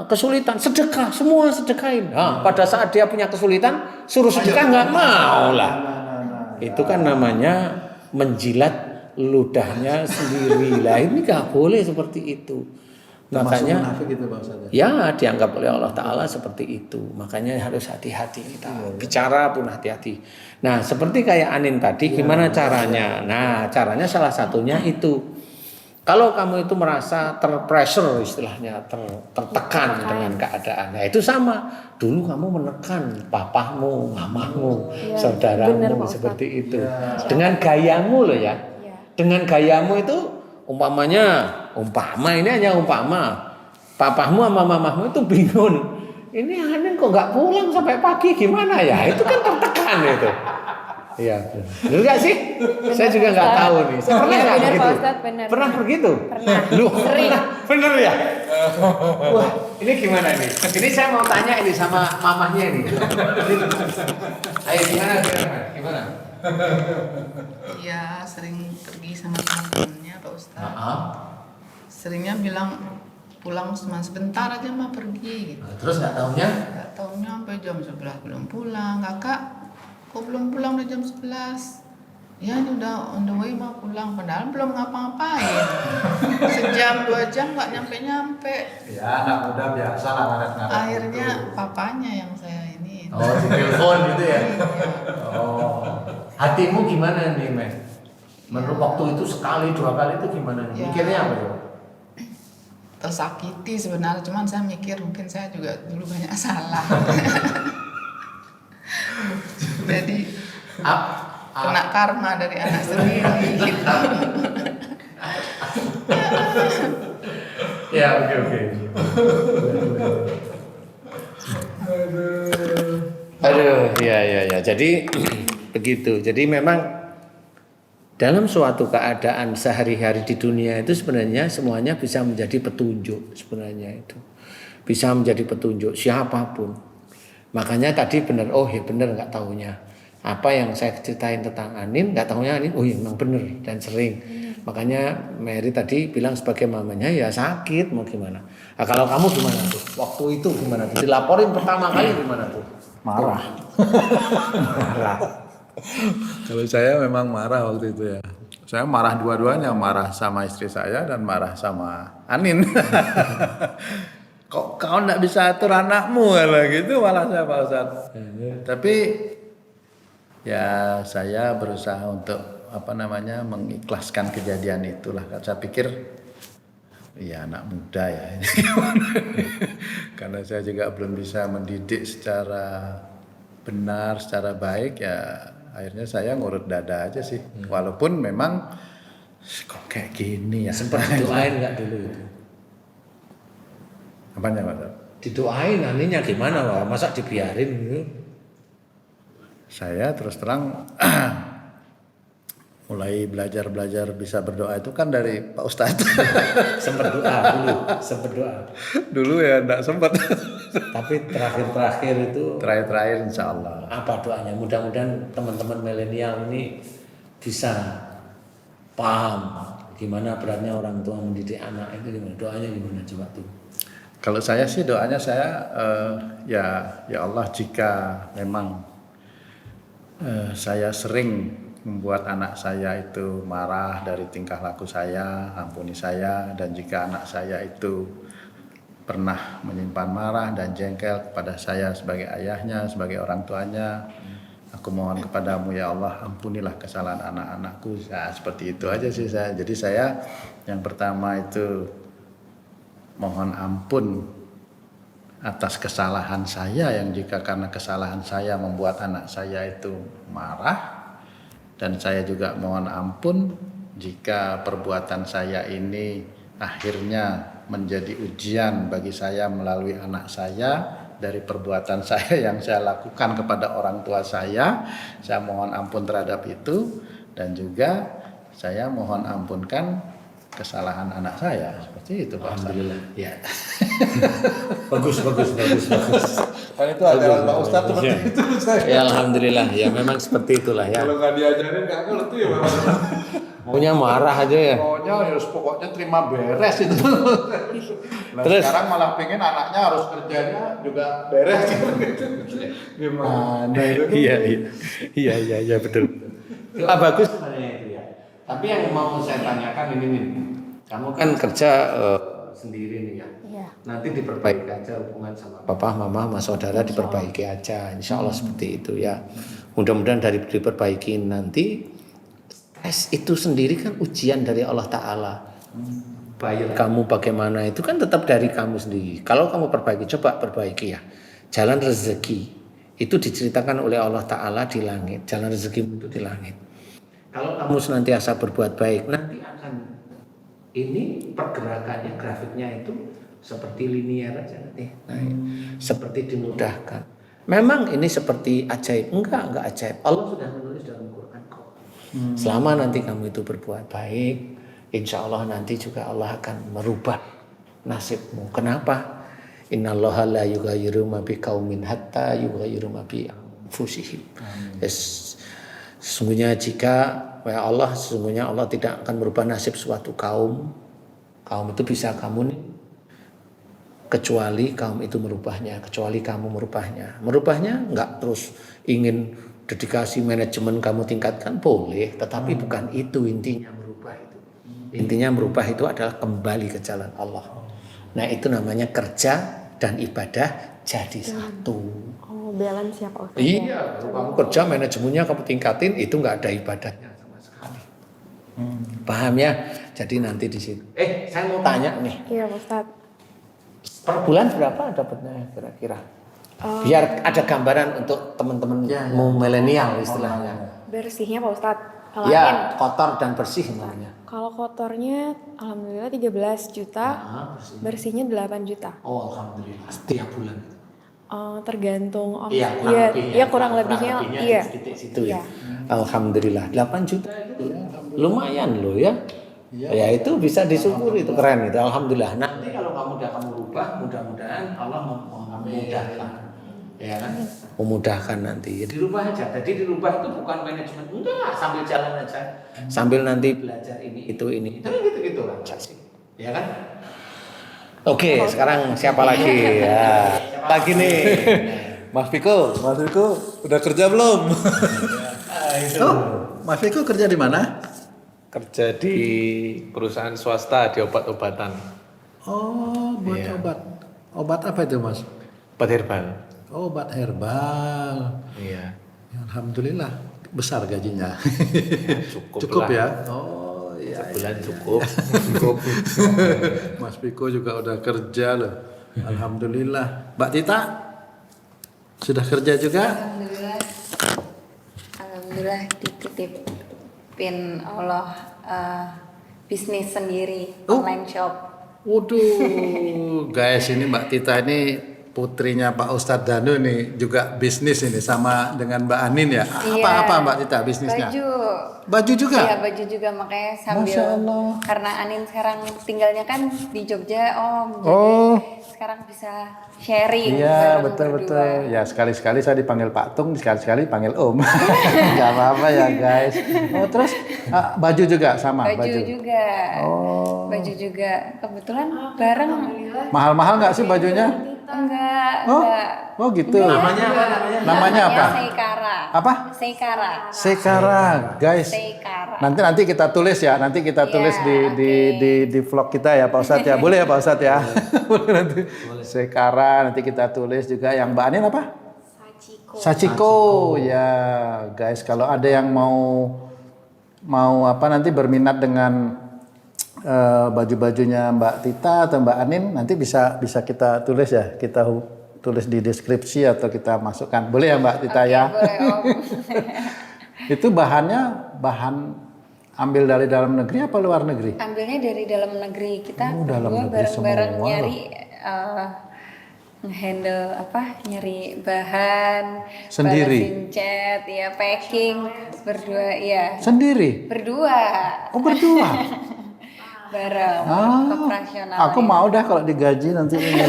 kesulitan, sedekah, semua sedekahin. Nah, pada saat dia punya kesulitan, suruh sedekah nggak mau lah. Itu kan namanya menjilat ludahnya sendiri lah. Ini nggak boleh seperti itu. Makanya gitu Pak Ustadz. ya dianggap oleh Allah Ta'ala seperti itu. Makanya harus hati-hati kita. Bicara pun hati-hati. Nah seperti kayak Anin tadi gimana caranya? Nah caranya salah satunya itu. Kalau kamu itu merasa terpressure istilahnya, tertekan dengan keadaan. Nah itu sama. Dulu kamu menekan papahmu, mamahmu, saudaramu seperti itu. Dengan gayamu loh ya. Dengan gayamu itu umpama ini hanya umpama papahmu sama mamahmu itu bingung ini Anin kok nggak pulang sampai pagi gimana ya itu kan tertekan itu iya benar nggak sih bener, saya juga nggak tahu nih pernah nggak begitu pernah begitu lu sering bener ya wah ini gimana nih ini saya mau tanya ini sama mamahnya nih ayo gimana Iya, sering pergi sama teman-temannya Pak Ustadz. Seringnya bilang pulang cuma sebentar aja mah pergi gitu. Terus nggak taunya? Nggak taunya sampai jam 11 belum pulang. Kakak, kok belum pulang udah jam 11? Ya ini udah on the way mau pulang, padahal belum ngapa-ngapain. Sejam 2 jam nggak nyampe-nyampe. Ya anak muda biasa lah ngaret-ngaret. Akhirnya papanya yang saya ini. Oh di telepon gitu ya? Iya. Oh hatimu gimana nih Meh? Menurut waktu itu sekali 2 kali itu gimana nih? Ya. Mikirnya apa ya? Tersakiti sebenarnya, cuman saya mikir mungkin saya juga dulu banyak salah. Jadi kena karma dari anak sendiri gitu. Ya oke. Aduh, ya. Jadi begitu. Jadi memang dalam suatu keadaan sehari-hari di dunia itu sebenarnya semuanya bisa menjadi petunjuk sebenarnya itu. Bisa menjadi petunjuk siapapun. Makanya tadi benar, benar nggak tahunya. Apa yang saya ceritain tentang Anin, nggak tahunya Anin, memang benar dan sering. Makanya Mary tadi bilang sebagai mamanya ya sakit mau gimana. Nah, kalau kamu gimana tuh? Waktu itu gimana tuh? Dilaporin pertama kali gimana tuh? Marah. Marah. Kalau saya memang marah waktu itu ya. Saya marah dua-duanya, marah sama istri saya dan marah sama Anin. Kok kau nggak bisa atur anakmu lah gitu malah saya Pak Ustadz. Tapi ya saya berusaha untuk mengikhlaskan kejadian itulah. Saya pikir ya anak muda ya. Karena saya juga belum bisa mendidik secara benar, secara baik ya. Akhirnya saya ngurut dada aja sih. Walaupun memang kok kayak gini ya. Sempat didoain nggak dulu itu? Apanya Pak? Didoain aninya gimana Pak? Masa dibiarin gitu? Saya terus terang mulai belajar bisa berdoa itu kan dari Pak Ustadz. Sempat doa dulu, sempat doa. Dulu ya enggak sempat. Tapi terakhir itu Terakhir insya Allah. apa doanya? Mudah-mudahan teman-teman milenial ini bisa paham gimana beratnya orang tua mendidik anak itu gimana. Doanya gimana coba tuh? Kalau saya sih doanya saya ya Allah jika memang saya sering membuat anak saya itu marah dari tingkah laku saya, ampuni saya. Dan jika anak saya itu pernah menyimpan marah dan jengkel kepada saya sebagai ayahnya, sebagai orang tuanya, aku mohon kepadamu ya Allah, ampunilah kesalahan anak-anakku. Nah, seperti itu aja sih saya. Jadi saya yang pertama itu mohon ampun atas kesalahan saya yang jika karena kesalahan saya membuat anak saya itu marah. Dan saya juga mohon ampun jika perbuatan saya ini akhirnya menjadi ujian bagi saya melalui anak saya dari perbuatan saya yang saya lakukan kepada orang tua saya. Saya mohon ampun terhadap itu dan juga saya mohon ampunkan kesalahan anak saya. Seperti itu Pak. Alhamdulillah. Ya. bagus. Kan itu ada Pak Ustadz seperti itu saya. Ya alhamdulillah ya memang seperti itulah ya. Kalau nggak diajarin nggak ngerti ya Pak. Maunya marah aja ya. Pokoknya terima beres itu. Nah, Terus? sekarang malah pengen anaknya harus kerjanya juga beres gitu. Gimana itu? Iya betul. Bagus sebenarnya itu ya. Tapi yang mau saya tanyakan ini nih. Kamu kan kerja sendiri nih ya. Iya. Nanti diperbaiki aja hubungan sama papa, mama, sama saudara diperbaiki aja. Insya Allah seperti itu ya. Mudah-mudahan dari diperbaiki nanti stres itu sendiri kan ujian dari Allah Ta'ala. Bayar kamu bagaimana itu kan tetap dari kamu sendiri. Kalau kamu perbaiki, coba perbaiki ya. Jalan rezeki itu diceritakan oleh Allah Ta'ala di langit. Jalan rezeki itu di langit. Kalau kamu senantiasa berbuat baik, nanti akan ini pergerakannya, grafiknya itu seperti linear aja nanti. Nah, seperti dimudahkan. Memang ini seperti ajaib. Enggak ajaib. Allah sudah menulis dalam Quran kok. Selama nanti kamu itu berbuat baik, insya Allah nanti juga Allah akan merubah nasibmu. Kenapa? Innallaha la yughayyiru ma biqaumin hatta yughayyiru ma bi anfusihim. Sesungguhnya sesungguhnya Allah tidak akan merubah nasib suatu kaum. Kaum itu bisa kamu nih, kecuali kaum itu merubahnya, kecuali kamu merubahnya. Merubahnya enggak terus ingin dedikasi manajemen kamu tingkatkan, boleh, tetapi bukan itu intinya merubah itu. Intinya merubah itu adalah kembali ke jalan Allah. Nah, itu namanya kerja dan ibadah jadi satu. Oh, balance ya Pak Ustadz. Iya, kalau kamu kerja manajemennya kamu tingkatin, itu nggak ada ibadahnya sama sekali. Paham ya? Jadi nanti di situ. Saya mau tanya nih, Iya Pak Ustadz. per bulan berapa dapatnya kira-kira? Biar ada gambaran untuk teman-teman milenial istilahnya. Bersihnya Pak Ustadz. Kalau Ya, kotor dan bersih namanya. Kalau kotornya alhamdulillah 13 juta, bersihnya 8 juta. Oh, alhamdulillah. Setiap bulan. Tergantung kurang lebihnya di titik situ ya. Alhamdulillah 8 juta itu lumayan loh ya. Ya itu bisa disyukuri, itu keren itu. Alhamdulillah. Nanti kalau kamu udah kamu rubah, mudah-mudahan Allah memudahkan. ya kan? Memudahkan nanti. Ya, dirubah aja. Jadi dirubah itu bukan manajemen, enggak, sambil jalan aja, sambil nanti belajar ini itu gitu aja sih, ya kan? Oke, sekarang siapa lagi? Ya, siapa lagi nih? Mas Viko udah kerja belum? Oh, Mas Viko kerja di mana? Kerja di perusahaan swasta di obat-obatan, Oh, buat obat. Obat apa itu, Mas? obat herbal. Obat herbal. Iya. Ya, alhamdulillah besar gajinya. Cukup ya? lah. Oh, iya. Sebulan cukup. Mas Viko juga udah kerja loh. Alhamdulillah. Mbak Tita sudah kerja juga? Alhamdulillah dititipin Allah bisnis sendiri, online shop. Waduh, guys, ini Mbak Tita ini putrinya Pak Ustadz Danu nih juga bisnis ini sama dengan Mbak Anin ya. Apa Mbak Tita bisnisnya? Baju juga? Iya, baju juga, makanya sambil Masya Allah. karena Anin sekarang tinggalnya kan di Jogja, Om. Jadi Oh. sekarang bisa sharing. Iya, bareng betul. berdua. Ya, sekali-sekali saya dipanggil Pak Tung, sekali-sekali panggil Om. Gak apa-apa ya, guys. Oh, terus baju juga sama Baju juga. Oh. Baju juga. Kebetulan bareng. Mahal-mahal nggak sih bajunya? Enggak. Oh, gitu. Namanya apa? Seikara. Apa? Seikara. Sekara, guys. Seikara. Nanti kita tulis ya, nanti kita tulis di vlog kita ya Pak Ustadz ya. Boleh ya Pak Ustadz ya? Boleh nanti. Sekara nanti kita tulis juga. Yang Mbak Anin apa? Sachiko. Ya, guys, kalau ada yang mau apa nanti berminat dengan baju-bajunya Mbak Tita atau Mbak Anin, nanti bisa kita tulis ya. Kita tulis di deskripsi atau kita masukkan. Boleh ya Mbak Tita ya? Boleh, Om. Itu bahan ambil dari dalam negeri apa luar negeri? Ambilnya dari dalam negeri. Kita dalam berdua negeri bareng-bareng semua nyari ngehandle nyari bahan, Sendiri? balesin chat, ya packing berdua, ya. Sendiri? Berdua. Oh, berdua? Bareng operasional. Aku mau dah kalau digaji nanti ini.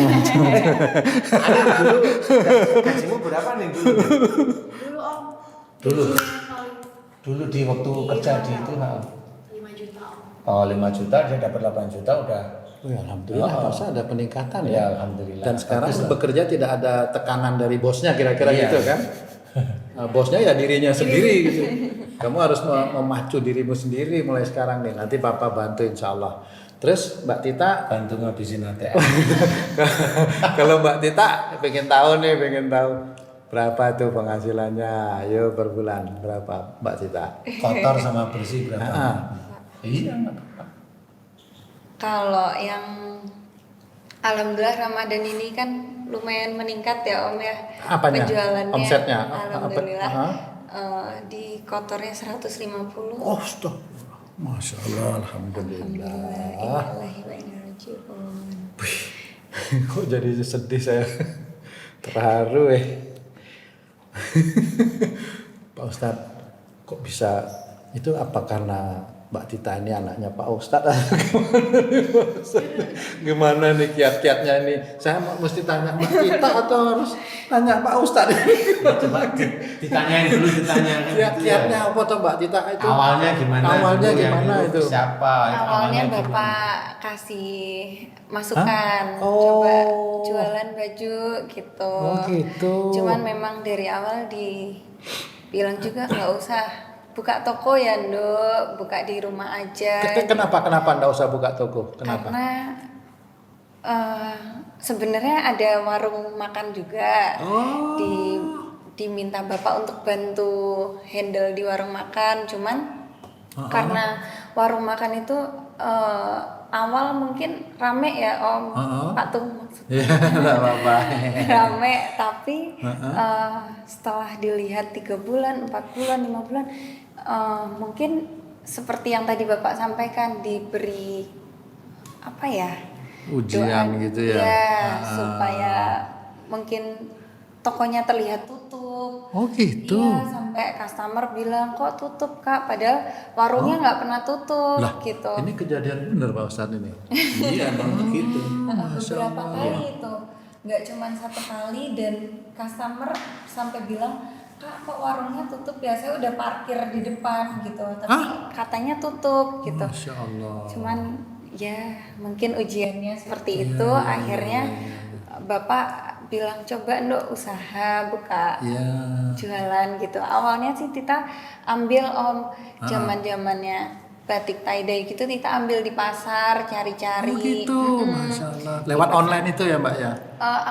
Gajimu berapa nih dulu? Dulu di waktu kerja di itu 5 juta. Oh, 5 juta, dia dapat 8 juta udah. Oh, ya, alhamdulillah, masa ada peningkatan Ya, ya. alhamdulillah. Dan sekarang bekerja tidak ada tekanan dari bosnya kira-kira Iya. gitu kan? Nah, bosnya ya dirinya sendiri gitu. Kamu harus memacu dirimu sendiri mulai sekarang nih. Nanti Papa bantu insya Allah. Terus Mbak Tita, Bantu ngabisin ATM. kalau Mbak Tita pengen tahu berapa tuh penghasilannya? Ayo per bulan berapa Mbak Tita? Kotor sama bersih berapa? Iya, nggak apa-apa. Kalau yang alhamdulillah Ramadan ini kan lumayan meningkat ya Om ya. Apanya? Penjualannya. Omsetnya? Alhamdulillah. Apa? Di kotornya 150. Oh, stop. Masya Allah, alhamdulillah. Innalillahi wa inna ilaihi raji'un. Kok jadi sedih saya? Terharu Pak Ustadz, kok bisa? Itu apa karena Mbak Tita ini anaknya Pak Ustadz atau gimana nih kiat-kiatnya ini? Saya mesti tanya Mbak Tita atau harus tanya Pak Ustadz? Coba ditanyain dulu, Kiat-kiatnya apa tuh Mbak Tita itu? Awalnya gimana? Awalnya dulu, yang gimana dulu itu? Siapa? Awalnya gimana? Bapak kasih masukan, Hah? Oh. coba jualan baju gitu. Oh, gitu. Cuman memang dari awal dibilang juga nggak usah buka toko ya Nduk, buka di rumah aja. Kenapa nggak usah buka toko? Kenapa? Karena sebenarnya ada warung makan juga. Oh. Diminta Bapak untuk bantu handle di warung makan, cuman karena warung makan itu awal mungkin rame ya Om, Pak Tung maksudnya. Ya, nggak apa-apa. Rame, tapi setelah dilihat 3 bulan, 4 bulan, 5 bulan, mungkin seperti yang tadi Bapak sampaikan, diberi apa ya, Ujian gitu ya? supaya mungkin tokonya terlihat tutup. Oh gitu. Iya, sampai customer bilang kok tutup Kak, padahal warungnya nggak pernah tutup gitu. Ini kejadian bener Pak Ustadz ini. Iya, emang begitu. Beberapa kali itu nggak cuma satu kali, dan customer sampai bilang, Kak kok warungnya tutup ya, saya udah parkir di depan gitu, tapi katanya tutup gitu. Masya Allah. Cuman ya mungkin ujiannya seperti itu, akhirnya Bapak bilang coba Nduk usaha buka jualan gitu. Awalnya sih Tita ambil Om zaman-zamannya batik tie-dye gitu, Tita ambil di pasar cari-cari. Oh gitu, Masya Allah. Lewat online itu ya Mbak ya?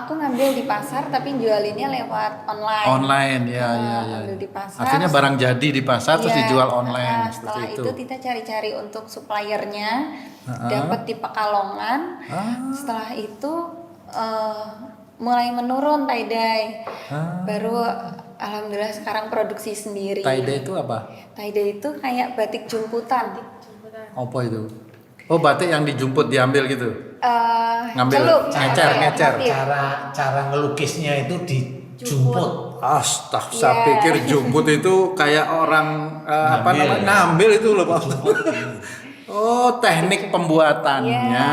Aku ngambil di pasar tapi jualinnya lewat online. Online, ya. Ambil di pasar. Artinya barang jadi di pasar terus Iya, dijual online setelah seperti itu. Tita cari-cari untuk suppliernya, dapat di Pekalongan. Setelah itu mulai menurun tie-dye. Baru alhamdulillah sekarang produksi sendiri. Tie-dye itu apa? Tie-dye itu kayak batik jumputan. Apa itu? Oh, batik yang dijumput diambil gitu. Ngambil, celup, ngecer. motif. Cara ngelukisnya itu dijumput. Astaga, saya pikir jumput itu kayak orang ngambil itu loh Pak. Oh, teknik pembuatannya.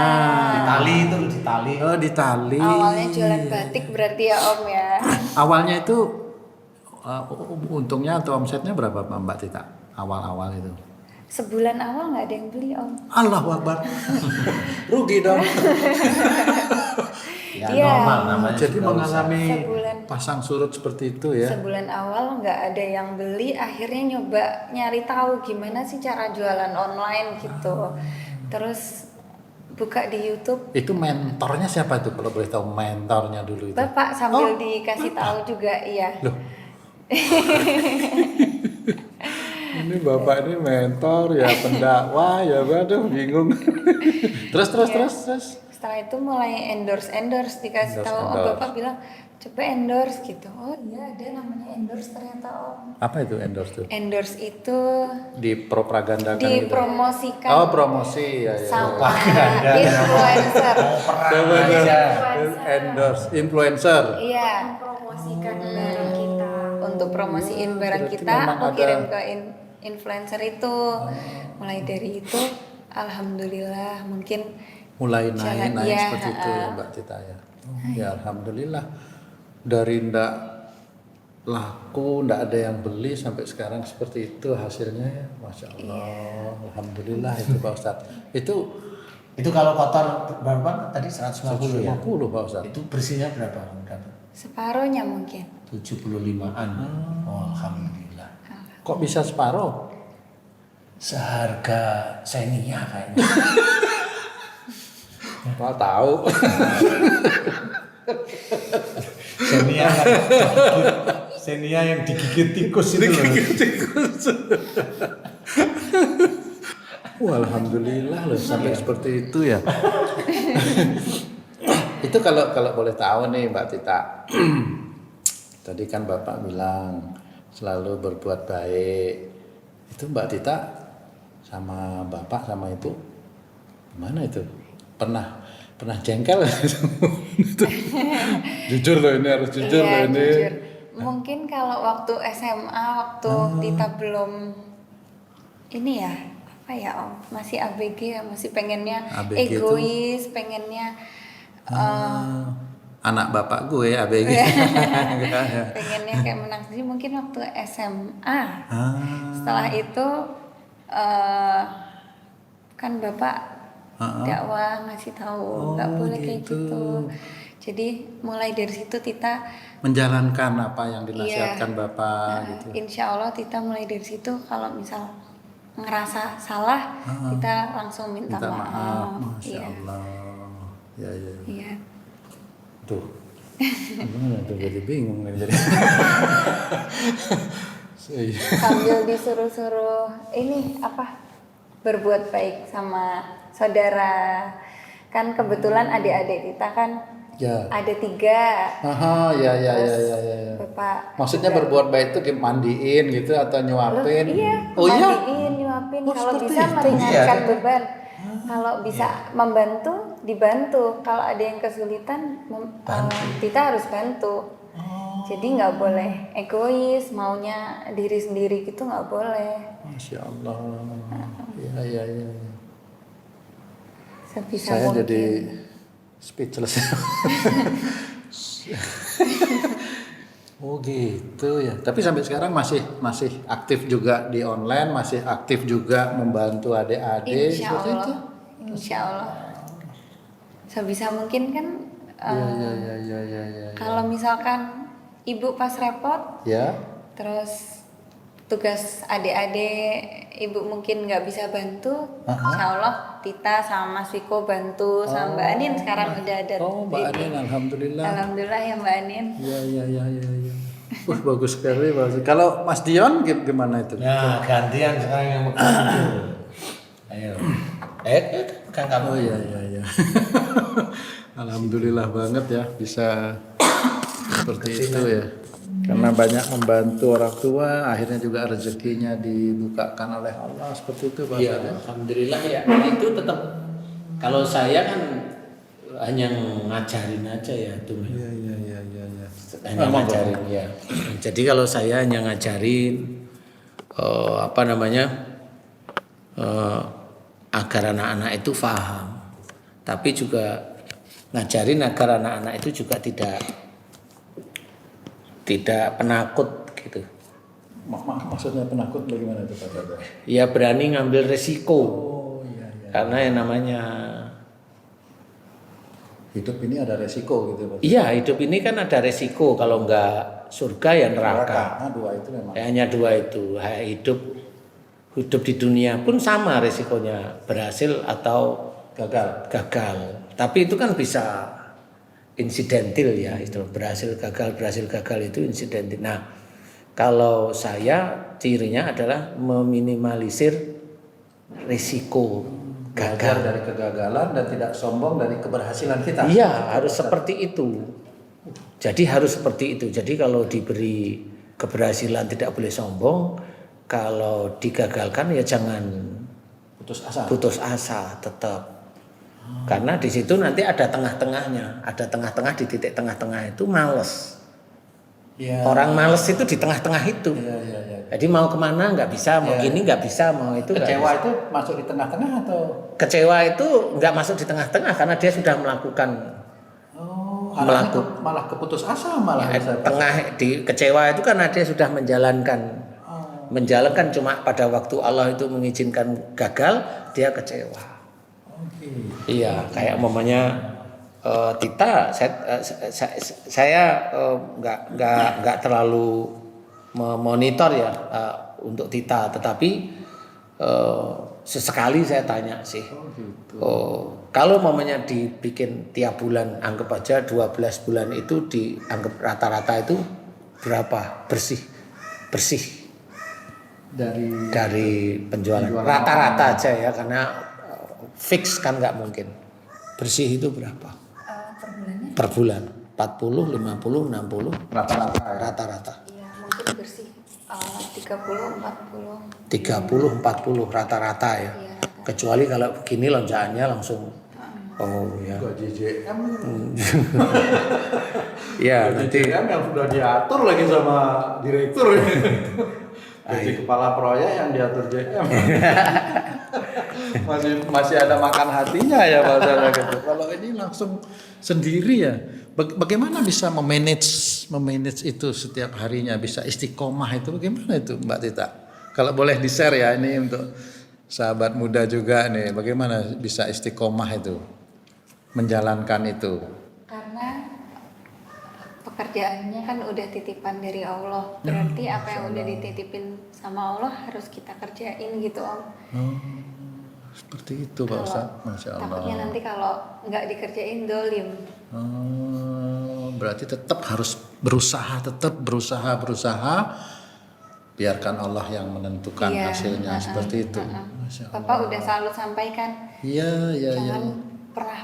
Ditali itu loh, ditali. Oh, ditali. Awalnya jualan batik berarti ya Om ya. Awalnya itu untungnya atau omsetnya berapa Mbak Tita? Awal-awal itu. Sebulan awal nggak ada yang beli Om. Allahu Akbar. Rugi dong. Ya Iya. normal namanya. Jadi juga mengalami Sebulan. pasang surut seperti itu ya. Sebulan awal nggak ada yang beli, akhirnya nyoba nyari tahu gimana sih cara jualan online gitu. Terus buka di YouTube. Itu mentornya siapa itu kalau boleh tahu mentornya dulu itu? Bapak sambil dikasih tahu juga, iya. Loh. Ini bapak ini mentor ya, pendakwah ya, waduh bingung. terus. Setelah itu mulai endorse dikasih tahu, oh Bapak bilang coba endorse gitu. Oh iya ada namanya endorse ternyata Om. Apa itu endorse tuh? Endorse itu Dipropagandakan gitu. dipromosikan Oh, promosi ya. sama influencer. Endorse influencer. Iya. Promosikan barang kita. Untuk promosiin barang Berarti kita, memang aku ada- kirim ke influencer itu. Mulai dari itu, alhamdulillah mungkin Mulai Jalan, naik iya, seperti itu ya Mbak Tita ya. Ya alhamdulillah, dari ndak laku, ndak ada yang beli sampai sekarang seperti itu hasilnya ya, Masya Allah. Alhamdulillah itu Pak Ustadz. Itu kalau kotor berapa tadi 150 ya? 50 Pak Ustadz. Itu bersihnya berapa? separuhnya mungkin. 75-an. Oh, alhamdulillah. Kok bisa separuh? Seharga Xenia kayaknya. Mau tahu. Xenia yang digigit tikus itu loh. Wah, alhamdulillah loh sampai seperti itu ya. Itu kalau boleh tahu nih Mbak Tita. Tadi kan Bapak bilang selalu berbuat baik. Itu Mbak Tita sama Bapak sama Ibu gimana itu? Pernah jengkel? Jujur loh ini, harus jujur Iya, loh ini. jujur. Mungkin kalau waktu SMA, waktu kita belum ini ya, apa ya Om, masih ABG ya, masih pengennya ABG itu? egois, pengennya Anak bapak gue ABG. pengennya kayak menang sendiri. Mungkin waktu SMA. Ah. Setelah itu kan Bapak dakwah ngasih tahu nggak boleh kayak gitu. Jadi mulai dari situ Tita Menjalankan apa yang dinasihatkan Bapak gitu. insya Allah Tita mulai dari situ kalau misal ngerasa salah kita langsung minta maaf. Masya Iya. Allah. Ya. Iya. Tuh. Gimana tuh, jadi bingung nih jadi. Sambil disuruh-suruh ini apa berbuat baik sama saudara. Kan kebetulan adik-adik Tita kan Ya. ada 3. Aha, ya. Bapak Maksudnya juga. berbuat baik itu mandiin gitu atau nyuapin? Iya, Oh iya. mandiin, nyuapin. Oh, Kalau seperti bisa itu. meringankan beban. Kalau bisa membantu, dibantu. Kalau ada yang kesulitan, kita harus bantu. Jadi nggak boleh egois, maunya diri sendiri gitu nggak boleh. Masya Allah. Ya. Sebisa Saya mungkin. jadi speechless. Oh gitu ya. Tapi sampai sekarang masih aktif juga di online, masih aktif juga membantu adik-adik Insya seperti itu. Allah, insya Allah. Sebisa mungkin kan. Ya. Kalau misalkan ibu pas repot, Ya. terus tugas adik-adik ibu mungkin nggak bisa bantu, insya Allah Tita sama Mas Viko bantu sama Mbak Anin sekarang udah ada. Oh, Mbak Anin, alhamdulillah. Alhamdulillah ya Mbak Anin. Ya. Bagus sekali, bagus. Kalau Mas Dion gimana itu? Nah, gantian sekarang yang megang. Ayo. Kan kamu. Oh ya. Alhamdulillah banget ya bisa seperti itu ya. Karena banyak membantu orang tua, akhirnya juga rezekinya dibukakan oleh Allah seperti itu Pak. Iya, alhamdulillah ya. Itu tetap kalau saya kan hanya ngajarin aja ya tuh. Iya. Hanya ngajarin ya. Jadi kalau saya hanya ngajarin agar anak-anak itu paham. Tapi juga ngajarin agar anak-anak itu juga tidak penakut gitu. Maksudnya penakut bagaimana itu Pak Dada? Ya berani ngambil resiko. Oh iya. Karena yang namanya Hidup ini ada resiko gitu Pak. iya, hidup ini kan ada resiko. Kalau enggak surga ya neraka. Nah, dua itu memang. Ya, hanya dua itu. Hidup di dunia pun sama resikonya, berhasil atau Gagal. Tapi itu kan bisa insidental ya, itu berhasil gagal itu insidental. Nah, kalau saya cirinya adalah meminimalisir risiko Belajar gagal. dari kegagalan dan tidak sombong dari keberhasilan kita. Iya, harus seperti itu. Jadi harus seperti itu. Jadi kalau diberi keberhasilan tidak boleh sombong, kalau digagalkan ya jangan putus asa tetap. Karena di situ nanti ada tengah-tengahnya, ada tengah-tengah, di titik tengah-tengah itu males. Ya. Orang males itu di tengah-tengah itu. Iya. Jadi mau kemana nggak bisa, mau Ya. gini nggak bisa, mau itu nggak Kecewa bisa. itu masuk di tengah-tengah atau? Kecewa itu nggak masuk di tengah-tengah karena dia sudah melakukan Malah keputus asa malah. kecewa itu karena dia sudah menjalankan cuma pada waktu Allah itu mengizinkan gagal, dia kecewa. Iya, kayak umpamanya Tita, saya nggak terlalu memonitor ya untuk Tita, tetapi sesekali saya tanya sih. Kalau umpamanya dibikin tiap bulan, anggap aja 12 bulan itu dianggap rata-rata itu berapa bersih dari penjualan rata-rata aja ya, karena fix kan nggak mungkin. Bersih itu berapa? Per bulannya? Per bulan 40, 50, 60 rata-rata. Iya, mungkin bersih 30, 40. 30, 40 rata-rata ya. Iya, Kecuali kalau begini lonjakannya langsung ya. Gaji JM. Ya, nanti JM yang sudah diatur lagi sama direktur. Gaji kepala proyek yang diatur JM. masih ada makan hatinya ya Pak Zara gitu. Kalau ini langsung sendiri ya. Bagaimana bisa memanage itu setiap harinya, bisa istiqomah itu bagaimana itu Mbak Tita? Kalau boleh di-share ya ini untuk sahabat muda juga nih, bagaimana bisa istiqomah itu menjalankan itu? Karena pekerjaannya kan udah titipan dari Allah, berarti apa yang udah dititipin sama Allah harus kita kerjain gitu Om. Seperti itu Pak Ustaz, Masya Allah. Takutnya nanti kalau nggak dikerjain dolim. Berarti tetap harus berusaha, biarkan Allah yang menentukan Iya, hasilnya seperti itu. Masya Allah. Bapak udah selalu sampaikan, Iya. jangan pernah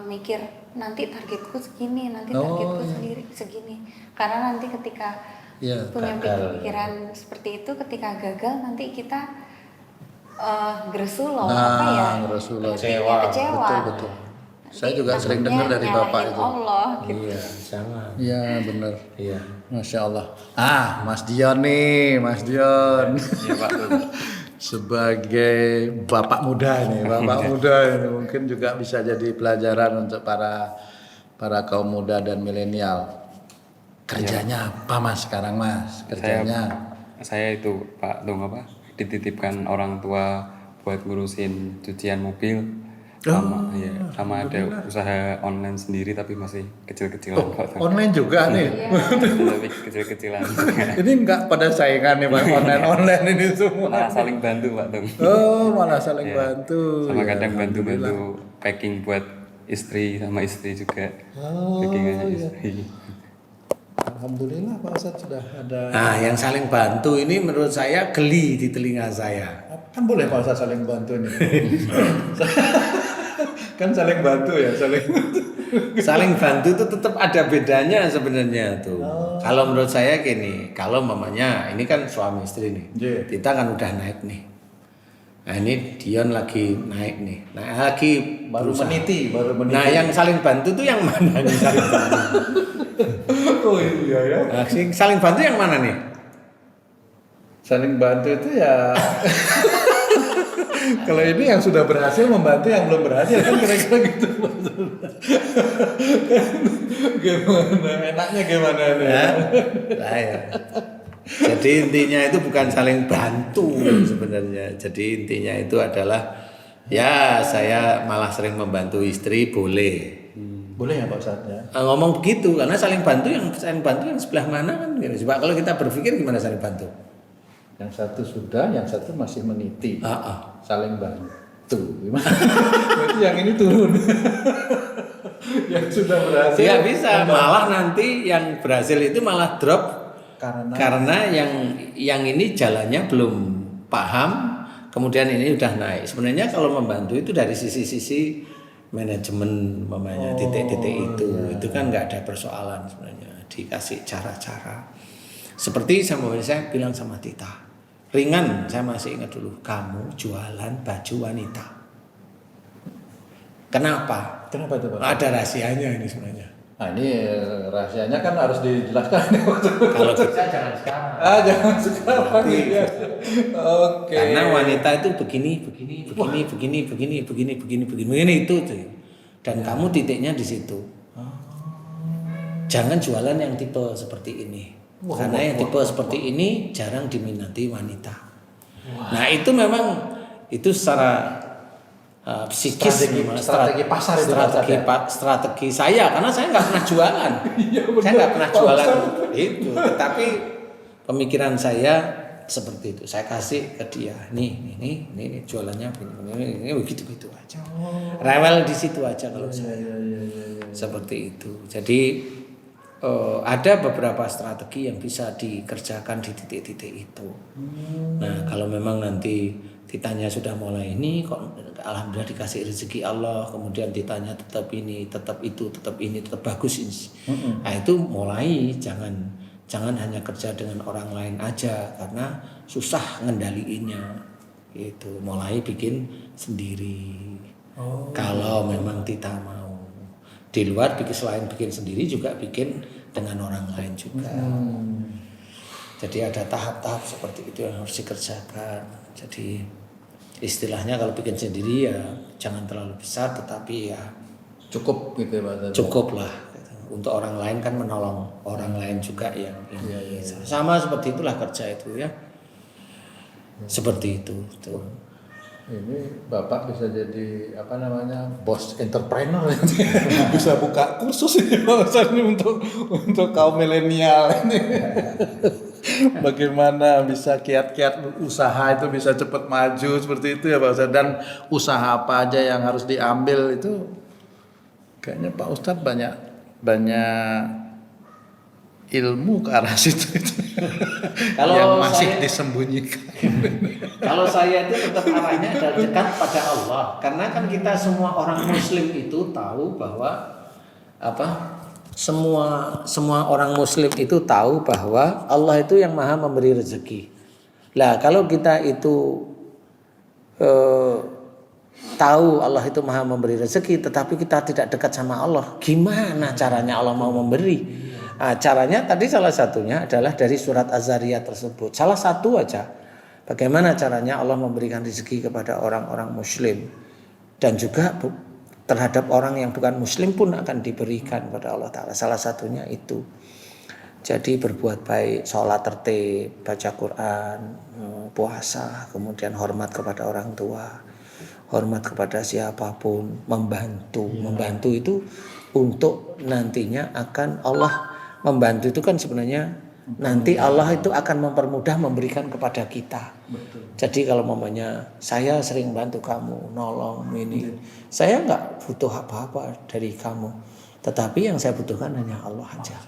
mikir nanti targetku segini, nanti targetku sendiri segini. Karena nanti ketika punya pikiran seperti itu, ketika gagal nanti kita gresuloh kecewa. Betul. Saya juga sering dengar dari Bapak itu. Allah, gitu. iya, sama. Iya benar. Iya. Masya Allah. Mas Dion nih, Mas Dion. Iya Pak. Sebagai bapak muda ini mungkin juga bisa jadi pelajaran untuk para para kaum muda dan milenial. Kerjanya apa Mas sekarang Mas? Kerjanya Saya itu Pak Tung dititipkan orang tua buat ngurusin cucian mobil sama ada usaha online sendiri tapi masih kecil-kecilan Pak Tung. online juga nih. Tapi kecil-kecilan. Ini enggak pada saingan nih Pak, online ini semua. Malah saling bantu Pak Tung. Oh, malah saling Iya. bantu. Sama Ya, kadang alhamdulillah. bantu-bantu packing buat istri sama istri juga. Packingannya istri. Alhamdulillah Pak Ustadz sudah ada. Nah, yang saling bantu ini menurut saya geli di telinga saya. Kan boleh Pak Ustadz saling bantu nih. Kan saling bantu ya, saling. Saling bantu itu tetap ada bedanya sebenarnya tuh. Kalau menurut saya gini, kalau mamanya ini kan suami istri nih, Iya. kita kan udah naik nih. Nah ini Dion lagi naik nih, naik lagi baru berusaha. meniti. Nah yang saling bantu tuh yang mana nih saling bantu? Oh iya ya. Nah, saling bantu yang mana nih? Saling bantu itu ya. Kalau ini yang sudah berhasil membantu yang belum berhasil kan kira-kira gitu. Gimana? Enaknya gimana nih? Nah, ya. Jadi intinya itu bukan saling bantu sebenarnya. Jadi intinya itu adalah ya saya malah sering membantu istri boleh. Boleh ya Pak Ustadz ya? Ngomong begitu karena saling bantu yang sebelah mana kan gitu. Coba kalau kita berpikir gimana saling bantu? Yang satu sudah, yang satu masih meniti. Saling bantu. Gimana? Berarti yang ini turun. Yang sudah berhasil. Tidak bisa, malah nanti yang berhasil itu malah drop karena yang ini jalannya belum paham, kemudian ini udah naik. Sebenarnya kalau membantu itu dari sisi-sisi manajemen mamanya titik-titik itu kan nggak ada persoalan sebenarnya, dikasih cara-cara. Seperti saya bilang sama Tita, ringan, saya masih ingat dulu, kamu jualan baju wanita. Kenapa? Kenapa itu Pak? Ada rahasianya ini sebenarnya. Nah ini rahasianya kan harus dijelaskan. Kalau kita jangan sekarang. Jangan sekarang ya. Oke. Karena wanita itu begini itu tuh. Dan kamu titiknya di situ. Jangan jualan yang tipe seperti ini. Karena yang tipe seperti ini jarang diminati wanita. Nah, itu memang itu secara psikis strategi pasar itu strategi saya karena saya nggak pernah jualan. Saya nggak pernah jualan itu, tetapi pemikiran saya seperti itu. Saya kasih ke dia, nih jualannya ini begitu aja. Rewel di situ aja kalau saya. Seperti itu. Jadi ada beberapa strategi yang bisa dikerjakan di titik-titik itu. Nah, kalau memang nanti ditanya sudah mulai ini kok alhamdulillah dikasih rezeki Allah, kemudian ditanya tetap ini, tetap itu, tetap ini, tetap bagus ini. Nah, itu mulai jangan hanya kerja dengan orang lain aja karena susah ngendaliinnya. Itu mulai bikin sendiri. Kalau memang Tita mau. Di luar selain bikin sendiri juga bikin dengan orang lain juga. Jadi ada tahap-tahap seperti itu yang harus dikerjakan. Jadi istilahnya kalau bikin sendiri ya jangan terlalu besar tetapi ya cukup gitu ya Pak. Cukup lah. Untuk orang lain kan menolong orang lain juga yang ini. Sama seperti itulah kerja itu ya. Seperti itu tuh. Ini Bapak bisa jadi bos entrepreneur. Bisa buka kursus ini Pak Ustadz ini untuk kaum milenial ini. Bagaimana bisa kiat-kiat usaha itu bisa cepat maju seperti itu ya Pak Ustadz, dan usaha apa aja yang harus diambil itu kayaknya Pak Ustadz banyak ilmu ke arah situ Kalau yang masih saya- disembunyikan. Kalau saya itu tetap arahnya adalah dekat pada Allah. Karena kan kita semua orang Muslim itu tahu bahwa semua orang Muslim itu tahu bahwa Allah itu yang maha memberi rezeki. Lah kalau kita itu tahu Allah itu maha memberi rezeki, tetapi kita tidak dekat sama Allah, gimana caranya Allah mau memberi? Nah, caranya tadi salah satunya adalah dari surat Az-Zariyat tersebut. Salah satu aja. Bagaimana caranya Allah memberikan rezeki kepada orang-orang Muslim. Dan juga terhadap orang yang bukan muslim pun akan diberikan pada Allah Ta'ala. Salah satunya itu. Jadi berbuat baik, sholat tertib, baca Quran, puasa, kemudian hormat kepada orang tua, hormat kepada siapapun, membantu. Membantu itu untuk nantinya akan Allah membantu itu kan sebenarnya nanti Allah itu akan mempermudah memberikan kepada kita. Jadi kalau mamanya saya sering bantu kamu, nolong ini, saya nggak butuh apa-apa dari kamu, tetapi yang saya butuhkan hanya Allah aja.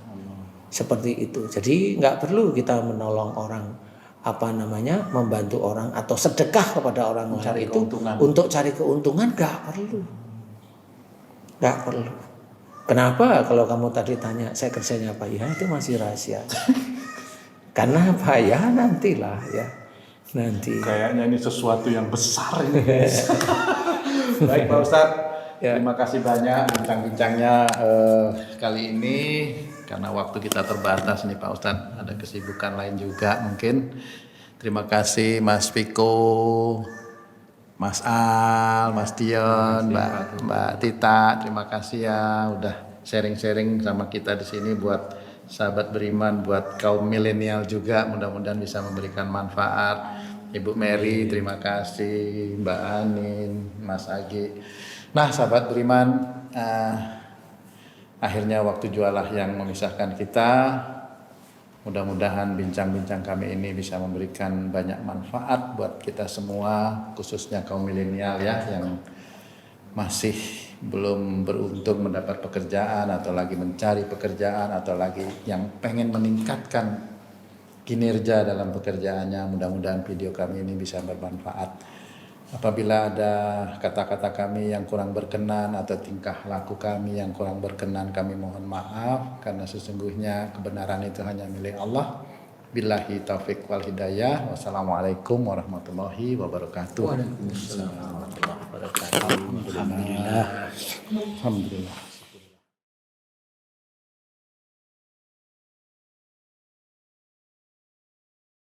Seperti itu. Jadi nggak perlu kita menolong orang, membantu orang atau sedekah kepada orang lain itu untuk cari keuntungan, nggak perlu. Nggak perlu. Kenapa kalau kamu tadi tanya saya kerjanya apa? Ya itu masih rahasia. Karena apa ya nantilah ya. Nanti. Kayaknya ini sesuatu yang besar ini guys. Baik Pak Ustadz, terima kasih banyak bincang-bincangnya kali ini. Karena waktu kita terbatas nih Pak Ustadz, ada kesibukan lain juga mungkin. Terima kasih Mas Piko, Mas Al, Mas Dion, Mbak Tita, terima kasih ya udah sharing-sharing sama kita di sini buat sahabat beriman, buat kaum milenial juga, mudah-mudahan bisa memberikan manfaat. Ibu Mary, terima kasih, Mbak Anin, Mas Agi. Nah, sahabat beriman, akhirnya waktu jualah yang memisahkan kita. Mudah-mudahan bincang-bincang kami ini bisa memberikan banyak manfaat buat kita semua, khususnya kaum milenial ya yang masih belum beruntung mendapat pekerjaan atau lagi mencari pekerjaan atau lagi yang pengen meningkatkan kinerja dalam pekerjaannya. Mudah-mudahan video kami ini bisa bermanfaat. Apabila ada kata-kata kami yang kurang berkenan atau tingkah laku kami yang kurang berkenan, kami mohon maaf karena sesungguhnya kebenaran itu hanya milik Allah. Billahi taufik wal hidayah. Wassalamualaikum warahmatullahi wabarakatuh. Waalaikumsalam warahmatullahi wabarakatuh. Alhamdulillah. Alhamdulillah.